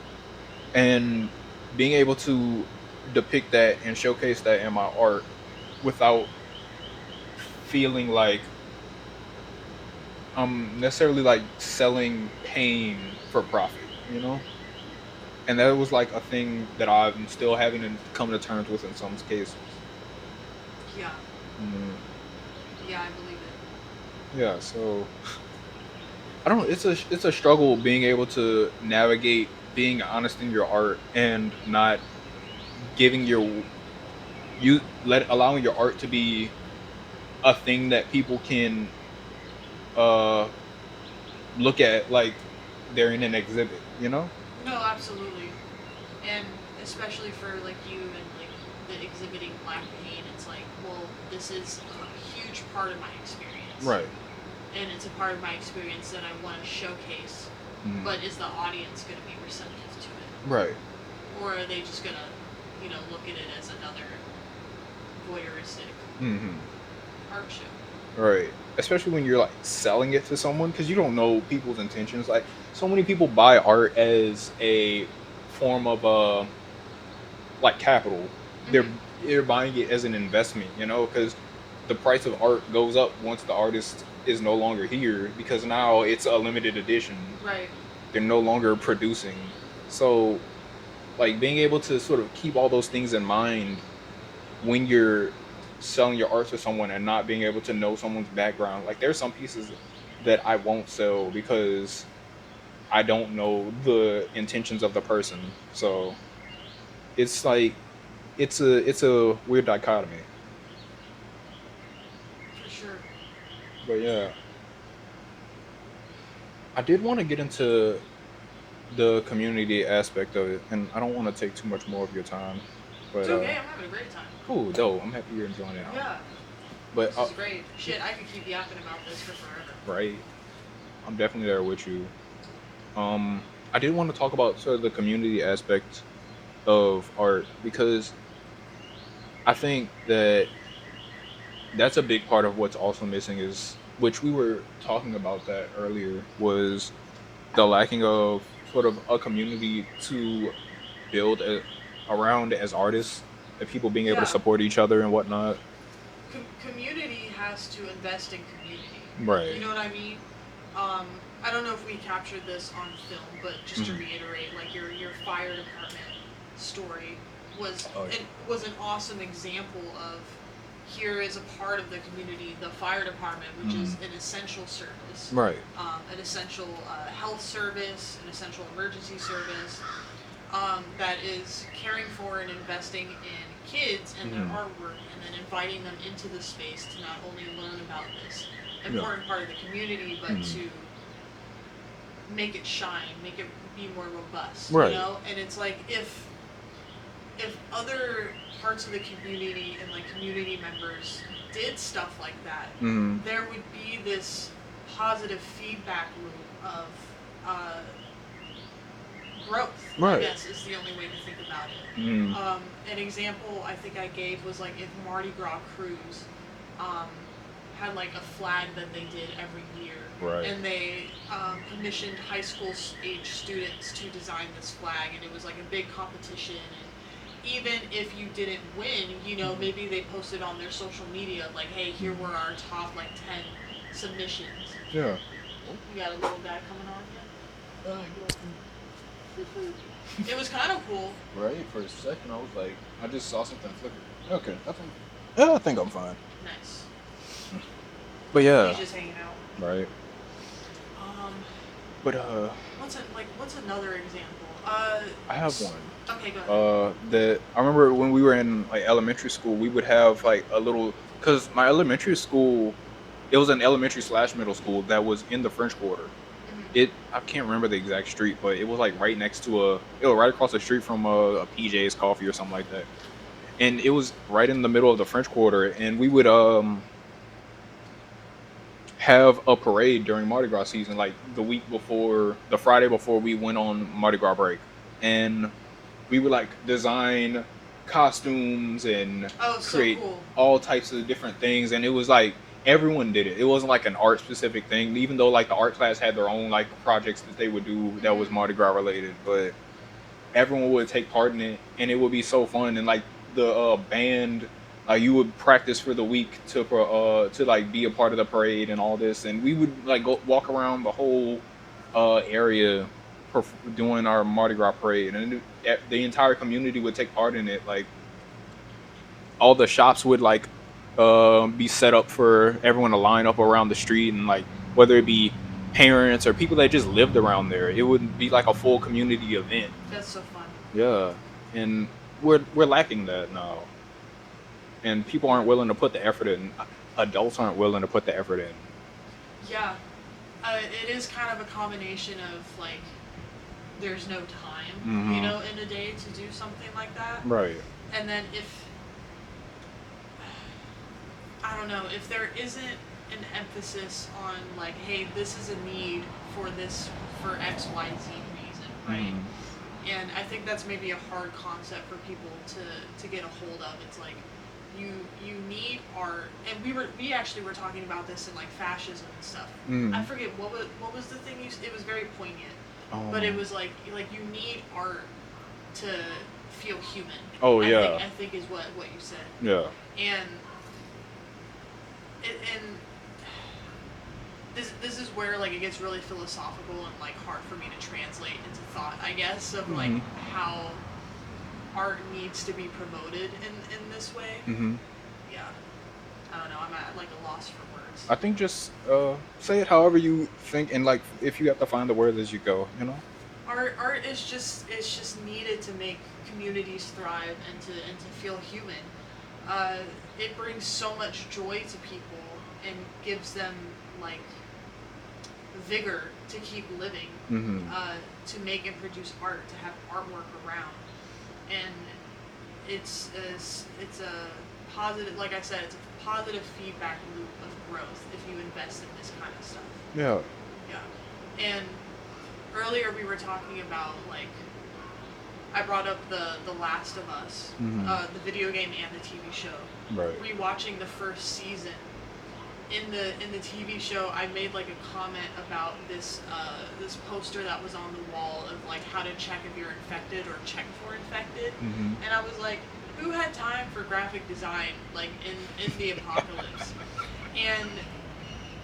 Speaker 1: and being able to depict that and showcase that in my art without feeling like I'm necessarily like selling pain for profit. And that was like a thing that I'm still having to come to terms with in some cases.
Speaker 2: Yeah.
Speaker 1: Mm,
Speaker 2: Yeah, I believe it.
Speaker 1: yeah, so I don't know. It's a struggle being able to navigate being honest in your art and not giving allowing your art to be a thing that people can uh look at like they're in an exhibit.
Speaker 2: No, absolutely. And especially for like you and like the exhibiting black pain, it's like, well, this is a huge part of my experience.
Speaker 1: Right.
Speaker 2: And it's a part of my experience that I want to showcase.
Speaker 1: Mm,
Speaker 2: But is the audience going to be receptive to it?
Speaker 1: right.
Speaker 2: Or are they just going to, look at it as another voyeuristic
Speaker 1: Hmm.
Speaker 2: art show?
Speaker 1: Right. Especially when you're like selling it to someone, because you don't know people's intentions. Like, so many people buy art as a form of like capital. They're
Speaker 2: Mm-hmm.
Speaker 1: they're buying it as an investment, because the price of art goes up once the artist is no longer here, because now it's a limited edition.
Speaker 2: Right.
Speaker 1: They're no longer producing. So, like, being able to sort of keep all those things in mind when you're selling your art to someone and not being able to know someone's background. Like, there's some pieces that I won't sell because I don't know the intentions of the person. So it's like it's a weird dichotomy.
Speaker 2: For sure.
Speaker 1: But yeah, I did want to get into the community aspect of it, and I don't want to take too much more of your time,
Speaker 2: It's
Speaker 1: but
Speaker 2: okay. I'm having a great time.
Speaker 1: cool, dope. I'm happy you're enjoying it.
Speaker 2: Yeah,
Speaker 1: But
Speaker 2: this is great. Shit, I could keep yapping about this for forever.
Speaker 1: right, I'm definitely there with you. I did want to talk about sort of the community aspect of art because I think that that's a big part of what's also missing is, which we were talking about that earlier, was the lacking of sort of a community to build around as artists, and people being able to
Speaker 2: Yeah,
Speaker 1: support each other and whatnot.
Speaker 2: community has to invest in community. You
Speaker 1: Right.
Speaker 2: know what I mean? Um, I don't know if we captured this on film, but just to
Speaker 1: Mhm.
Speaker 2: reiterate, like your fire department story was
Speaker 1: Oh
Speaker 2: it was an awesome example of here is a part of the community, the fire department,
Speaker 1: yeah.
Speaker 2: which is an essential service,
Speaker 1: Right.
Speaker 2: an essential health service, an essential emergency service, that is caring for and investing in kids and their
Speaker 1: Mhm.
Speaker 2: artwork, and then inviting them into the space to not only learn about this
Speaker 1: Yeah.
Speaker 2: important part of the community, but
Speaker 1: Mhm.
Speaker 2: to make it shine, make it be more robust, you
Speaker 1: Right.
Speaker 2: know? And it's like if other parts of the community and like community members did stuff like that,
Speaker 1: Mhm.
Speaker 2: there would be this positive feedback loop of uh, growth, I
Speaker 1: Right.
Speaker 2: guess, is the only way to think about it.
Speaker 1: Mhm.
Speaker 2: An example I think I gave was like if Mardi Gras Cruise um, had like a flag that they did every year,
Speaker 1: Right.
Speaker 2: and they commissioned high school age students to design this flag, and it was like a big competition. And even if you didn't win, you know, maybe they posted on their social media like, "Hey, here were our top like 10 submissions."
Speaker 1: Yeah.
Speaker 2: You got a little guy coming on yet? It was kind of cool.
Speaker 1: Right. For a second, I was like, I just saw something flicker. Okay. I think I'm fine.
Speaker 2: Nice.
Speaker 1: But yeah.
Speaker 2: He's just hanging out.
Speaker 1: Right.
Speaker 2: Um,
Speaker 1: But
Speaker 2: what's another example?
Speaker 1: I have one.
Speaker 2: Okay, go ahead.
Speaker 1: That I remember when we were in like elementary school, we would have like a little, because my elementary school, it was an elementary slash middle school that was in the French Quarter.
Speaker 2: Mhm.
Speaker 1: I can't remember the exact street, but it was like right next to it was right across the street from a PJ's Coffee or something like that, and it was right in the middle of the French Quarter, and we would have a parade during Mardi Gras season, like the week before, the Friday before we went on Mardi Gras break, and we would like design costumes and
Speaker 2: Oh, so
Speaker 1: create
Speaker 2: cool.
Speaker 1: all types of different things, and it was like everyone did it. It wasn't like an art specific thing, even though like the art class had their own like projects that they would do that was
Speaker 2: Mhm.
Speaker 1: Mardi Gras related, but everyone would take part in it, and it would be so fun. And like the band, you would practice for the week to like be a part of the parade and all this, and we would like go walk around the whole area doing our Mardi Gras parade, and the entire community would take part in it. Like all the shops would like be set up for everyone to line up around the street, and like whether it be parents or people that just lived around there, it would be like a full community event.
Speaker 2: That's so fun.
Speaker 1: Yeah, and we're lacking that now, and people aren't willing to put the effort in. Adults aren't willing to put the effort in.
Speaker 2: Yeah. It is kind of a combination of like there's no time, you
Speaker 1: Hmm.
Speaker 2: know, in a day to do something like that.
Speaker 1: Right.
Speaker 2: And then if I don't know, if there isn't an emphasis on like, hey, this is a need for this for XYZ reason, right?
Speaker 1: Hmm.
Speaker 2: And I think that's maybe a hard concept for people to get a hold of. It's like you need art, and we actually were talking about this in like fascism and stuff. I
Speaker 1: Hmm.
Speaker 2: forget what was the thing you. It was very poignant, but it
Speaker 1: Um.
Speaker 2: was like you need art to feel human.
Speaker 1: Oh
Speaker 2: I think
Speaker 1: yeah.
Speaker 2: I think is what you said,
Speaker 1: Yeah.
Speaker 2: and and this is where like it gets really philosophical and like hard for me to translate into thought, I guess, of like
Speaker 1: Hmm.
Speaker 2: how art needs to be promoted in this way.
Speaker 1: Hmm.
Speaker 2: Yeah, I don't know. I'm at like a loss for words.
Speaker 1: I think just say it however you think, and like if you have to find the words as you go, you know.
Speaker 2: Art is just it's just needed to make communities thrive and to feel human. It brings so much joy to people and gives them like vigor to keep living,
Speaker 1: Mm-hmm.
Speaker 2: to make and produce art, to have artwork around, and it's a positive, like I said, it's a positive feedback loop of growth if you invest in this kind of stuff.
Speaker 1: Yeah.
Speaker 2: Yeah, and earlier we were talking about like I brought up the Last of Us,
Speaker 1: Mm-hmm.
Speaker 2: the video game and the TV show.
Speaker 1: Right.
Speaker 2: Rewatching the first season, in the TV show, I made like a comment about this poster that was on the wall of like how to check if you're infected or check for infected,
Speaker 1: Mm-hmm.
Speaker 2: and I was like, who had time for graphic design like in the apocalypse, and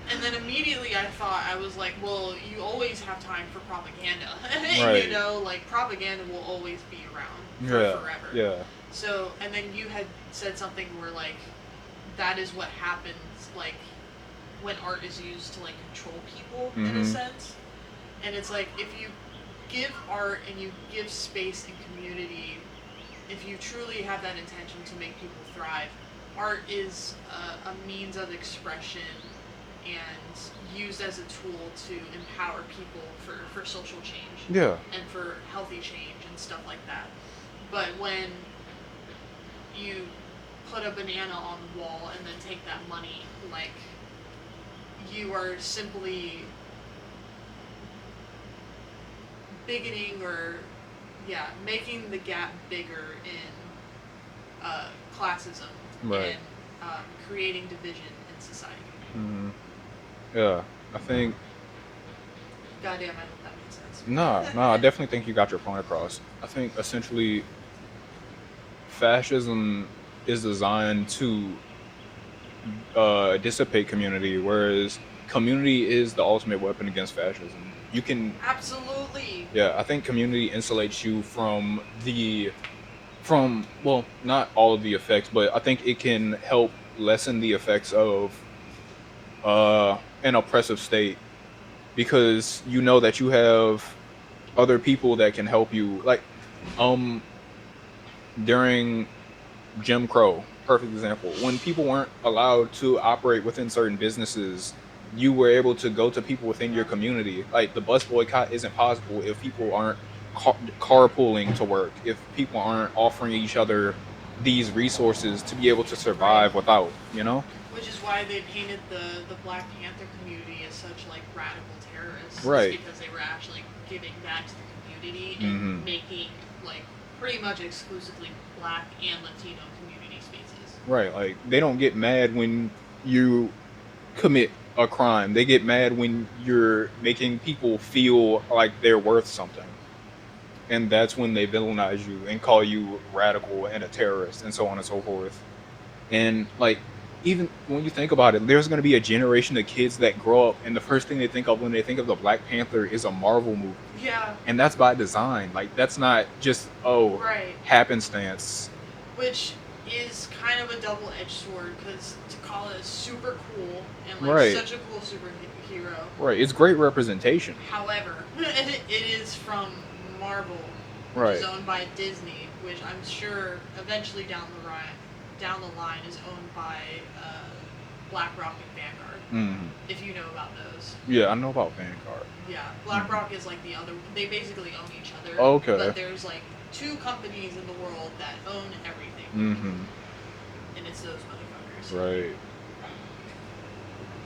Speaker 2: and then immediately I thought, I was like, well, you always have time for propaganda.
Speaker 1: Right.
Speaker 2: You know, like propaganda will always be around
Speaker 1: Yeah.
Speaker 2: forever.
Speaker 1: Yeah.
Speaker 2: So, and then you had said something where like that is what happens like when art is used to like control people in a
Speaker 1: Mhm.
Speaker 2: sense. And it's like if you give art and you give space and community, if you truly have that intention to make people thrive, art is a means of expression and used as a tool to empower people for social change
Speaker 1: Yeah.
Speaker 2: and for healthy change and stuff like that. But when you put a banana on the wall and then take that money, like you are simply bigoting or making the gap bigger in classism
Speaker 1: Right.
Speaker 2: and creating division in society.
Speaker 1: Mhm. Yeah. I think
Speaker 2: Goddamn, I hope that made sense.
Speaker 1: no, I definitely think you got your point across. I think essentially fascism is designed to dissipate community, whereas community is the ultimate weapon against fascism. You can,
Speaker 2: Absolutely.
Speaker 1: yeah, I think community insulates you from well, not all of the effects, but I think it can help lessen the effects of an oppressive state because you know that you have other people that can help you. Like, um, during Jim Crow, perfect example. When people weren't allowed to operate within certain businesses, you were able to go to people within your community. Like the bus boycott isn't possible if people aren't carpooling to work, if people aren't offering each other these resources to be able to survive
Speaker 2: Right.
Speaker 1: without, you know?
Speaker 2: Which is why they painted the Black Panther community as such like radical terrorists.
Speaker 1: Right.
Speaker 2: It's because they were actually giving back to the community and
Speaker 1: Mhm.
Speaker 2: making like pretty much exclusively Black and Latino community spaces.
Speaker 1: Right. Like they don't get mad when you commit a crime. They get mad when you're making people feel like they're worth something. And that's when they villainize you and call you radical and a terrorist and so on and so forth. And like even when you think about it, there's going to be a generation of kids that grow up and the first thing they think of when they think of the Black Panther is a Marvel movie.
Speaker 2: Yeah.
Speaker 1: And that's by design. Like that's not just
Speaker 2: Right.
Speaker 1: happenstance.
Speaker 2: Which is kind of a double-edged sword because to call it super cool and like
Speaker 1: Right.
Speaker 2: such a cool superhero.
Speaker 1: Right. It's great representation.
Speaker 2: However, it is from Marvel, which
Speaker 1: Right.
Speaker 2: is owned by Disney, which I'm sure eventually down the line is owned by BlackRock and Vanguard.
Speaker 1: Mm.
Speaker 2: If you know about those.
Speaker 1: Yeah, I know about Vanguard.
Speaker 2: Yeah, BlackRock is like the other. They basically own each other.
Speaker 1: Okay.
Speaker 2: But there's like two companies in the world that own everything.
Speaker 1: Mm-hmm.
Speaker 2: And it's those motherfuckers.
Speaker 1: Right.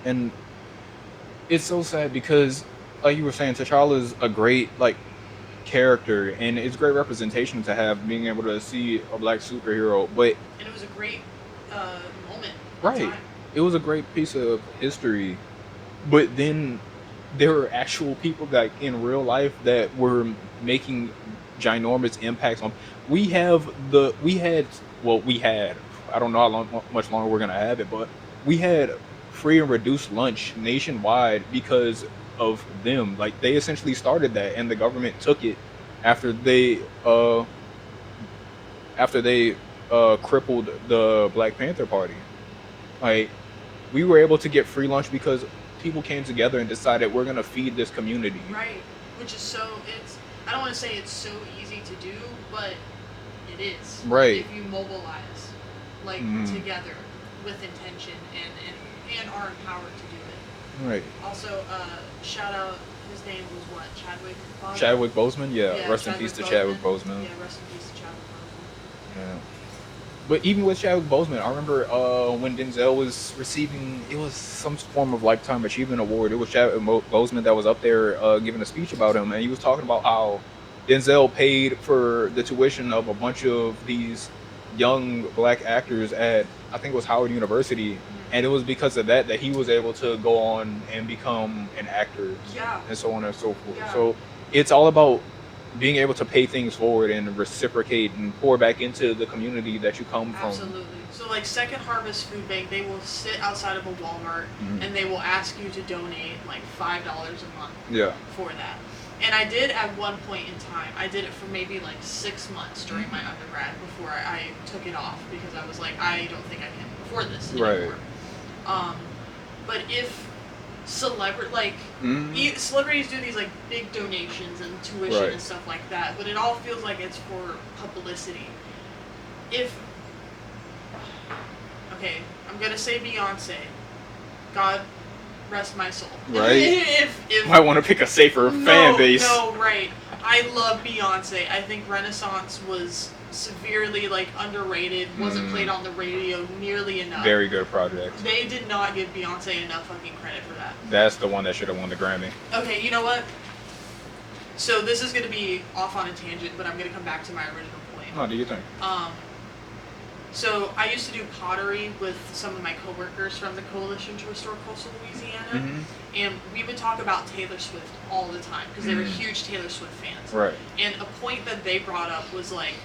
Speaker 1: And it's so sad because, like you were saying, T'Challa's a great like character, and it's great representation to have being able to see a black superhero. But
Speaker 2: And it was a great moment.
Speaker 1: right,
Speaker 2: Time.
Speaker 1: it was a great piece of history. But then there were actual people that in real life that were making ginormous impacts on. We had. I don't know how much longer we're gonna have it, but we had free and reduced lunch nationwide because of them. Like they essentially started that, and the government took it after they crippled the Black Panther Party. Like we were able to get free lunch because people came together and decided we're gonna feed this community.
Speaker 2: Right. Which is so I don't want to say it's so easy to do, but it is.
Speaker 1: Right.
Speaker 2: If you mobilize like
Speaker 1: Mhm.
Speaker 2: together with intention and are empowered to do it.
Speaker 1: Right.
Speaker 2: Also, shout out. His name was what? Chadwick.
Speaker 1: Chadwick Boseman. Yeah.
Speaker 2: Yeah,
Speaker 1: Rest in peace
Speaker 2: Chadwick
Speaker 1: to Chadwick
Speaker 2: Boseman.
Speaker 1: Boseman.
Speaker 2: Yeah, rest in peace to Chadwick Boseman.
Speaker 1: Yeah. But even with Chadwick Boseman, I remember when Denzel was receiving, it was some form of Lifetime Achievement Award. It was Chadwick Boseman that was up there giving a speech about him, and he was talking about how Denzel paid for the tuition of a bunch of these young black actors at, I think it was Howard University, and it was because of that he was able to go on and become an actor,
Speaker 2: Yeah.
Speaker 1: and so on and so forth.
Speaker 2: Yeah.
Speaker 1: So it's all about being able to pay things forward and reciprocate and pour back into the community that you come from.
Speaker 2: Absolutely. So like Second Harvest Food Bank, they will sit outside of a Walmart and they will ask you to donate like $5 a month
Speaker 1: Yeah.
Speaker 2: for that. And I did at one point in time. I did it for maybe like 6 months during my undergrad before I took it off because I was like, I don't think I can afford this anymore.
Speaker 1: Right.
Speaker 2: But if celebrities do these like big donations and tuition
Speaker 1: Right.
Speaker 2: and stuff like that, but it all feels like it's for publicity. Okay, I'm gonna say Beyonce. God rest my soul.
Speaker 1: Right.
Speaker 2: if
Speaker 1: Might want to pick a safer fan base.
Speaker 2: No, right. I love Beyonce. I think Renaissance was severely like underrated, wasn't played on the radio nearly enough.
Speaker 1: Very good project.
Speaker 2: They did not give Beyonce enough fucking credit for that.
Speaker 1: That's the one that should have won the Grammy.
Speaker 2: Okay, you know what? So this is gonna be off on a tangent, but I'm gonna come back to my original point.
Speaker 1: Oh, do you think?
Speaker 2: So I used to do pottery with some of my coworkers from the Coalition to Restore Coastal Louisiana, and we would talk about Taylor Swift all the time because they were huge Taylor Swift fans.
Speaker 1: Right.
Speaker 2: And a point that they brought up was like,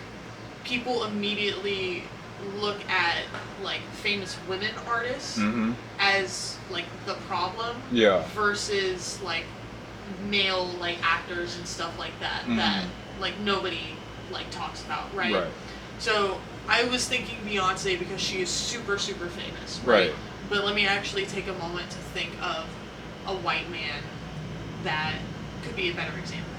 Speaker 2: people immediately look at like famous women artists as like the problem, versus like male like actors and stuff like that that like nobody like talks about, right? So I was thinking Beyonce because she is super, super famous, right? But let me actually take a moment to think of a white man that could be a better example.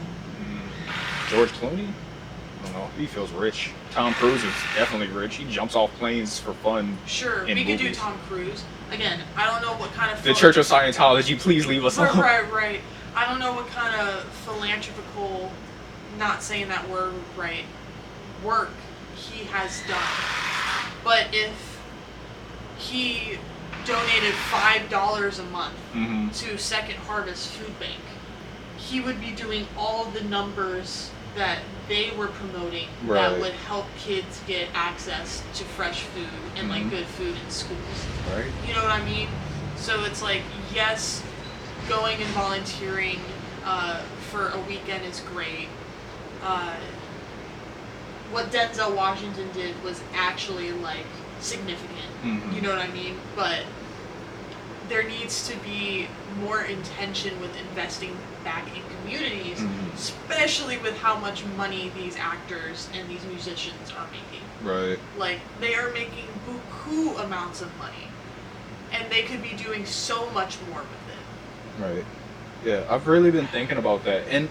Speaker 1: George Clooney? I don't know. He feels rich. Tom Cruise is definitely rich. He jumps off planes for fun.
Speaker 2: Sure, we could do Tom Cruise. Again, I don't know what kind of...
Speaker 1: The Church of Scientology, please leave us alone.
Speaker 2: Right. I don't know what kind of philanthropical, not saying that word right, work he has done. But if he donated $5 a month to Second Harvest Food Bank, he would be doing all the numbers that they were promoting that would help kids get access to fresh food and like good food in schools.
Speaker 1: Right.
Speaker 2: You know what I mean? So it's like, yes, going and volunteering for a weekend is great. What Denzel Washington did was actually like significant. You know what I mean? But there needs to be more intention with investing back in communities, especially with how much money these actors and these musicians are making.
Speaker 1: Right.
Speaker 2: Like, they are making buku amounts of money, and they could be doing so much more with it.
Speaker 1: Right. Yeah, I've really been thinking about that, and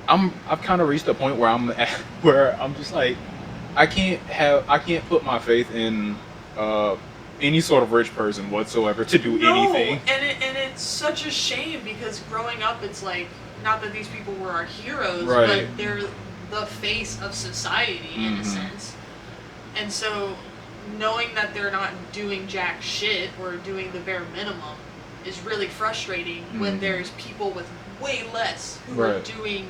Speaker 1: I've kind of reached a point where I'm just like, I can't put my faith in any sort of rich person whatsoever to do anything.
Speaker 2: And it's such a shame because growing up, it's like, not that these people were our heroes,
Speaker 1: Right.
Speaker 2: but they're the face of society in a sense. And so, knowing that they're not doing jack shit or doing the bare minimum is really frustrating when there's people with way less who are doing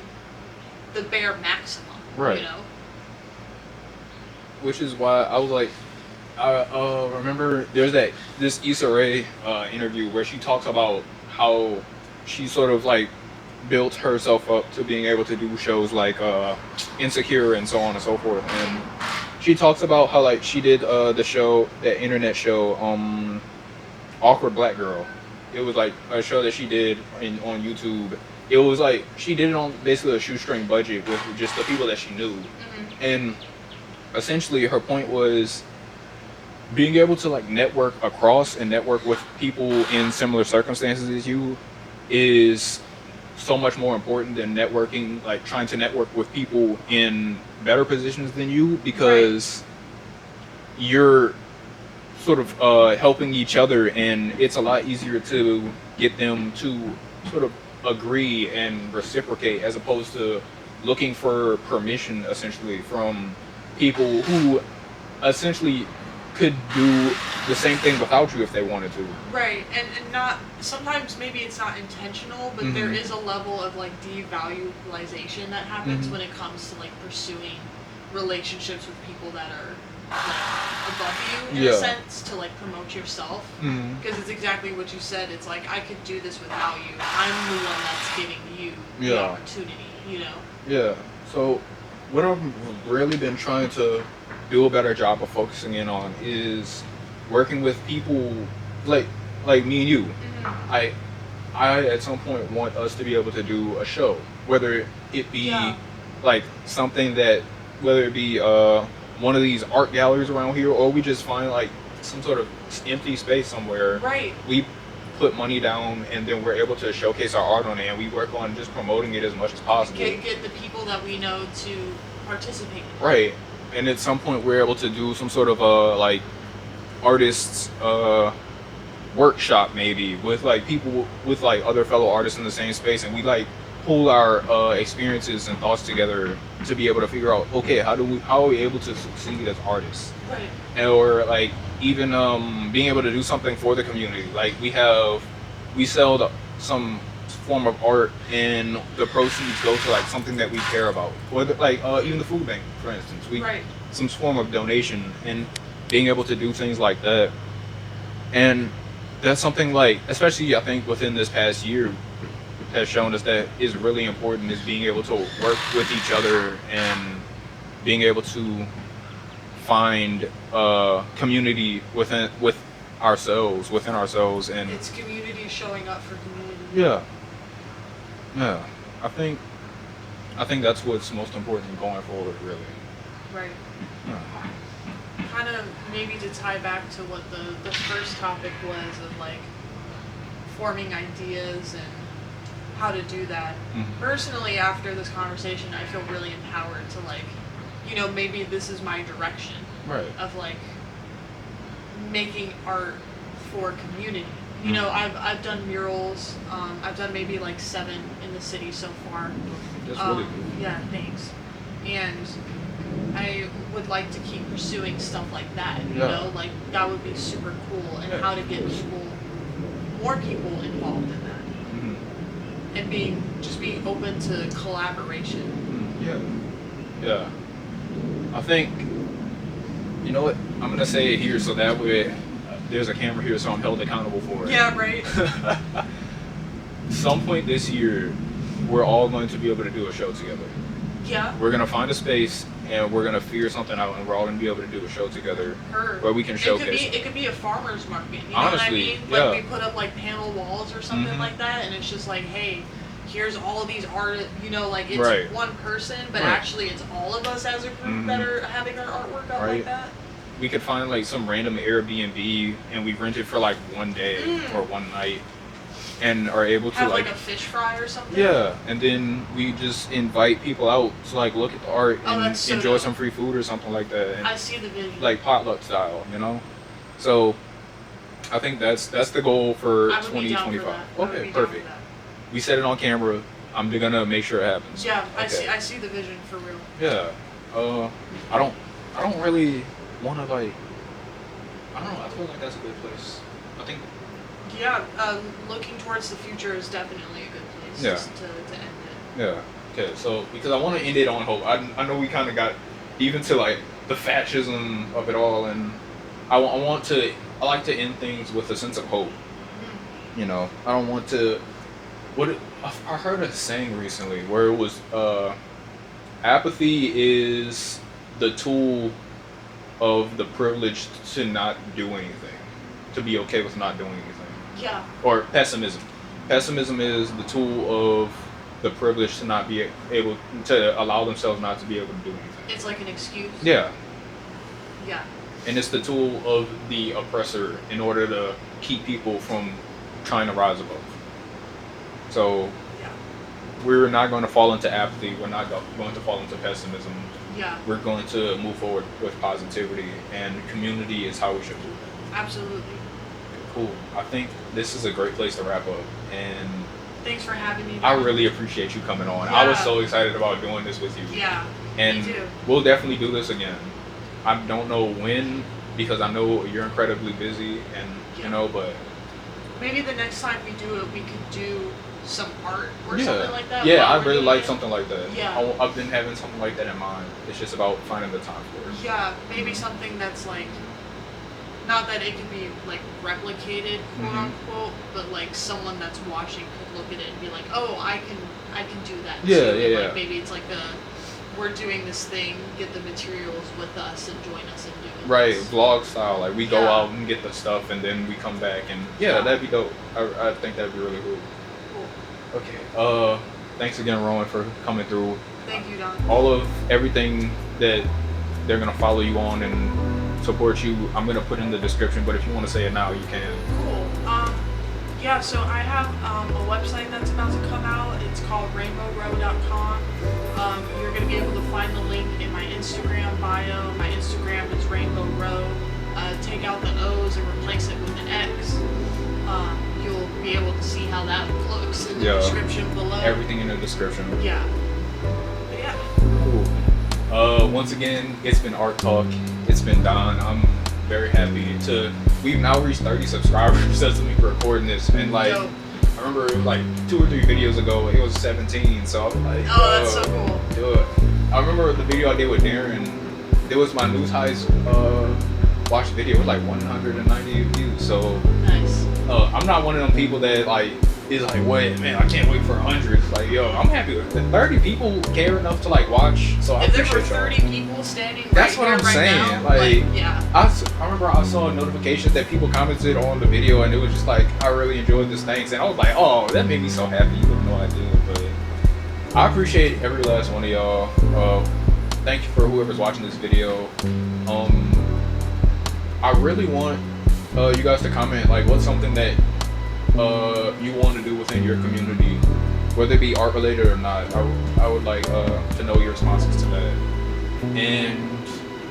Speaker 2: the bare maximum.
Speaker 1: Right.
Speaker 2: You know?
Speaker 1: Which is why I was like, I remember there's this Issa Rae interview where she talks about how she sort of like built herself up to being able to do shows like Insecure and so on and so forth. And she talks about how like she did that internet show Awkward Black Girl. It was like a show that she did on YouTube. It was like she did it on basically a shoestring budget with just the people that she knew. And essentially her point was being able to like network across and network with people in similar circumstances as you is so much more important than networking, like trying to network with people in better positions than you, because you're sort of helping each other, and it's a lot easier to get them to sort of agree and reciprocate as opposed to looking for permission essentially from people who essentially could do the same thing without you if they wanted to.
Speaker 2: Right, and not sometimes maybe it's not intentional, but there is a level of like devaluation that happens when it comes to like pursuing relationships with people that are like above you in a sense to like promote yourself. Because it's exactly what you said. It's like I could do this without you. I'm the one that's giving you the opportunity. You know.
Speaker 1: Yeah. So what I've really been trying to do a better job of focusing in on is working with people like me and you. I at some point want us to be able to do a show, whether it be like something that, whether it be one of these art galleries around here, or we just find like some sort of empty space somewhere.
Speaker 2: Right.
Speaker 1: We put money down and then we're able to showcase our art on it, and we work on just promoting it as much as possible.
Speaker 2: Get the people that we know to participate.
Speaker 1: Right. And at some point we're able to do some sort of like artists workshop maybe with like people with like other fellow artists in the same space, and we like pull our experiences and thoughts together to be able to figure out, okay, how are we able to succeed as artists?
Speaker 2: Right.
Speaker 1: Or like even being able to do something for the community. Like we sell some form of art and the proceeds go to like something that we care about, or like even the food bank, for instance. Some form of donation, and being able to do things like that. And that's something like, especially I think within this past year, has shown us that is really important, is being able to work with each other and being able to find community within ourselves, and
Speaker 2: it's community showing up for community.
Speaker 1: Yeah. I think that's what's most important going forward, really.
Speaker 2: Right.
Speaker 1: Yeah.
Speaker 2: Kind of maybe to tie back to what the first topic was of like forming ideas and how to do that. Personally, after this conversation, I feel really empowered to like, you know, maybe this is my direction.
Speaker 1: Right.
Speaker 2: Of like making art for community. You know, I've done murals. I've done maybe like 7 in the city so far.
Speaker 1: That's really cool.
Speaker 2: Yeah, thanks. And I would like to keep pursuing stuff like that. You know, like that would be super cool. And how to get more people involved in that. And being open to collaboration.
Speaker 1: Yeah. I think, you know what, I'm gonna say it here so that way there's a camera here, so I'm held accountable for it.
Speaker 2: Yeah, right.
Speaker 1: Some point this year, we're all going to be able to do a show together.
Speaker 2: Yeah.
Speaker 1: We're gonna find a space and we're gonna figure something out, and we're all gonna be able to do a show together where we can showcase.
Speaker 2: It could be a farmer's market. You know
Speaker 1: Honestly,
Speaker 2: what I mean? Like we put up like panel walls or something like that, and it's just like, hey, here's all of these art. You know, like it's one person, but actually it's all of us as a group that are having our artwork out like that.
Speaker 1: We could find like some random Airbnb and we rent it for like one day or one night, and are able to
Speaker 2: have like a fish fry or something.
Speaker 1: Yeah, and then we just invite people out to like look at the art and enjoy some free food or something like that. And
Speaker 2: I see the vision.
Speaker 1: Like potluck style, you know. So I think that's the goal for 2025. Okay, perfect. We set it on camera. I'm gonna make sure it happens.
Speaker 2: Yeah, okay. I see the vision for real.
Speaker 1: Yeah. I don't really want to like. I don't know. I feel like that's a good place. I think.
Speaker 2: Yeah, looking towards the future is definitely a good place just to end it.
Speaker 1: Yeah. Okay. So because I want to end it on hope. I know we kind of got even to like the fascism of it all, and I like to end things with a sense of hope. You know, I don't want to. I heard a saying recently where it was apathy is the tool of the privileged to not do anything, to be okay with not doing anything.
Speaker 2: Yeah.
Speaker 1: Or pessimism. Pessimism is the tool of the privileged to not be able to allow themselves not to be able to do anything.
Speaker 2: It's like an excuse.
Speaker 1: Yeah.
Speaker 2: Yeah.
Speaker 1: And it's the tool of the oppressor in order to keep people from trying to rise above. So we're not going to fall into apathy. We're not going to fall into pessimism.
Speaker 2: Yeah.
Speaker 1: We're going to move forward with positivity, and community is how we should move.
Speaker 2: Absolutely.
Speaker 1: Cool. I think this is a great place to wrap up, and
Speaker 2: Thanks for having me.
Speaker 1: I
Speaker 2: Don.
Speaker 1: really appreciate you coming on. I was
Speaker 2: Yeah.
Speaker 1: so excited about doing this with you.
Speaker 2: Yeah.
Speaker 1: And
Speaker 2: Me too.
Speaker 1: we'll definitely do this again. I don't know when, because I know you're incredibly busy, and
Speaker 2: Yeah.
Speaker 1: but
Speaker 2: Maybe the next time we do it, we could do some art or
Speaker 1: yeah,
Speaker 2: something like that.
Speaker 1: yeah,
Speaker 2: while
Speaker 1: I
Speaker 2: we're
Speaker 1: really
Speaker 2: doing
Speaker 1: like
Speaker 2: it.
Speaker 1: something like that.
Speaker 2: Yeah.
Speaker 1: I've been having something like that in mind. It's just about finding the time for it.
Speaker 2: Yeah, maybe something that's like, not that it can be like replicated, quote unquote, but like someone that's watching could look at it and be like, oh, I can do that
Speaker 1: Yeah,
Speaker 2: too.
Speaker 1: yeah,
Speaker 2: And,
Speaker 1: yeah.
Speaker 2: like maybe it's like we're doing this thing, get the materials with us and join us in doing
Speaker 1: Right,
Speaker 2: this.
Speaker 1: vlog style. Like we go
Speaker 2: Yeah.
Speaker 1: out and get the stuff, and then we come back, and
Speaker 2: Yeah.
Speaker 1: that'd be dope. I think that'd be really cool.
Speaker 2: Cool.
Speaker 1: Okay. Thanks again, Rowan, for coming through.
Speaker 2: Thank you, Don.
Speaker 1: All of everything that they're gonna follow you on and support you, I'm gonna put in the description. But if you want to say it now, you can.
Speaker 2: Cool. Yeah, so I have a website that's about to come out. It's called rainbowrow.com. You're going to be able to find the link in my Instagram bio. My Instagram is Rainbow Row. Take out the O's and replace it with an X. You'll be able to see how that looks in the description below.
Speaker 1: Everything in the description.
Speaker 2: Yeah. But yeah.
Speaker 1: Cool. Once again, it's been Art Talk. It's been Don. I'm very happy we've now reached 30 subscribers as we recording this, and like
Speaker 2: Dope.
Speaker 1: I remember like 2 or 3 videos ago it was 17, so I was like,
Speaker 2: Oh, that's so cool.
Speaker 1: Dude. I remember the video I did with Darren. It was my news highs watched video. It was like 190 views. So
Speaker 2: Nice.
Speaker 1: I'm not one of them people that like is like, wait, man, I can't wait for 100. Like, yo, I'm happy with it. 30 people care enough to like watch. So I
Speaker 2: If there
Speaker 1: appreciate
Speaker 2: were
Speaker 1: y'all.
Speaker 2: 30 people standing right
Speaker 1: That's what
Speaker 2: here
Speaker 1: I'm
Speaker 2: right
Speaker 1: saying.
Speaker 2: now,
Speaker 1: Like,
Speaker 2: yeah.
Speaker 1: I remember I saw notifications that people commented on the video, and it was just like, I really enjoyed this thing, and I was like, oh, that made me so happy. You have no idea, but I appreciate every last one of y'all. Thank you for whoever's watching this video. I really want you guys to comment like what's something that you want to do within your community, whether it be art related or not. I would like to know your responses to that. And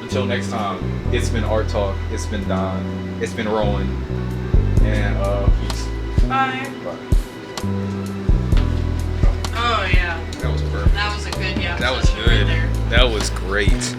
Speaker 1: until next time, it's been Art Talk, it's been Don, it's been Rowan, and peace.
Speaker 2: Bye.
Speaker 1: Bye.
Speaker 2: Oh yeah.
Speaker 1: That was perfect.
Speaker 2: That was a good
Speaker 1: That was
Speaker 2: session
Speaker 1: good.
Speaker 2: Right there.
Speaker 1: That was great.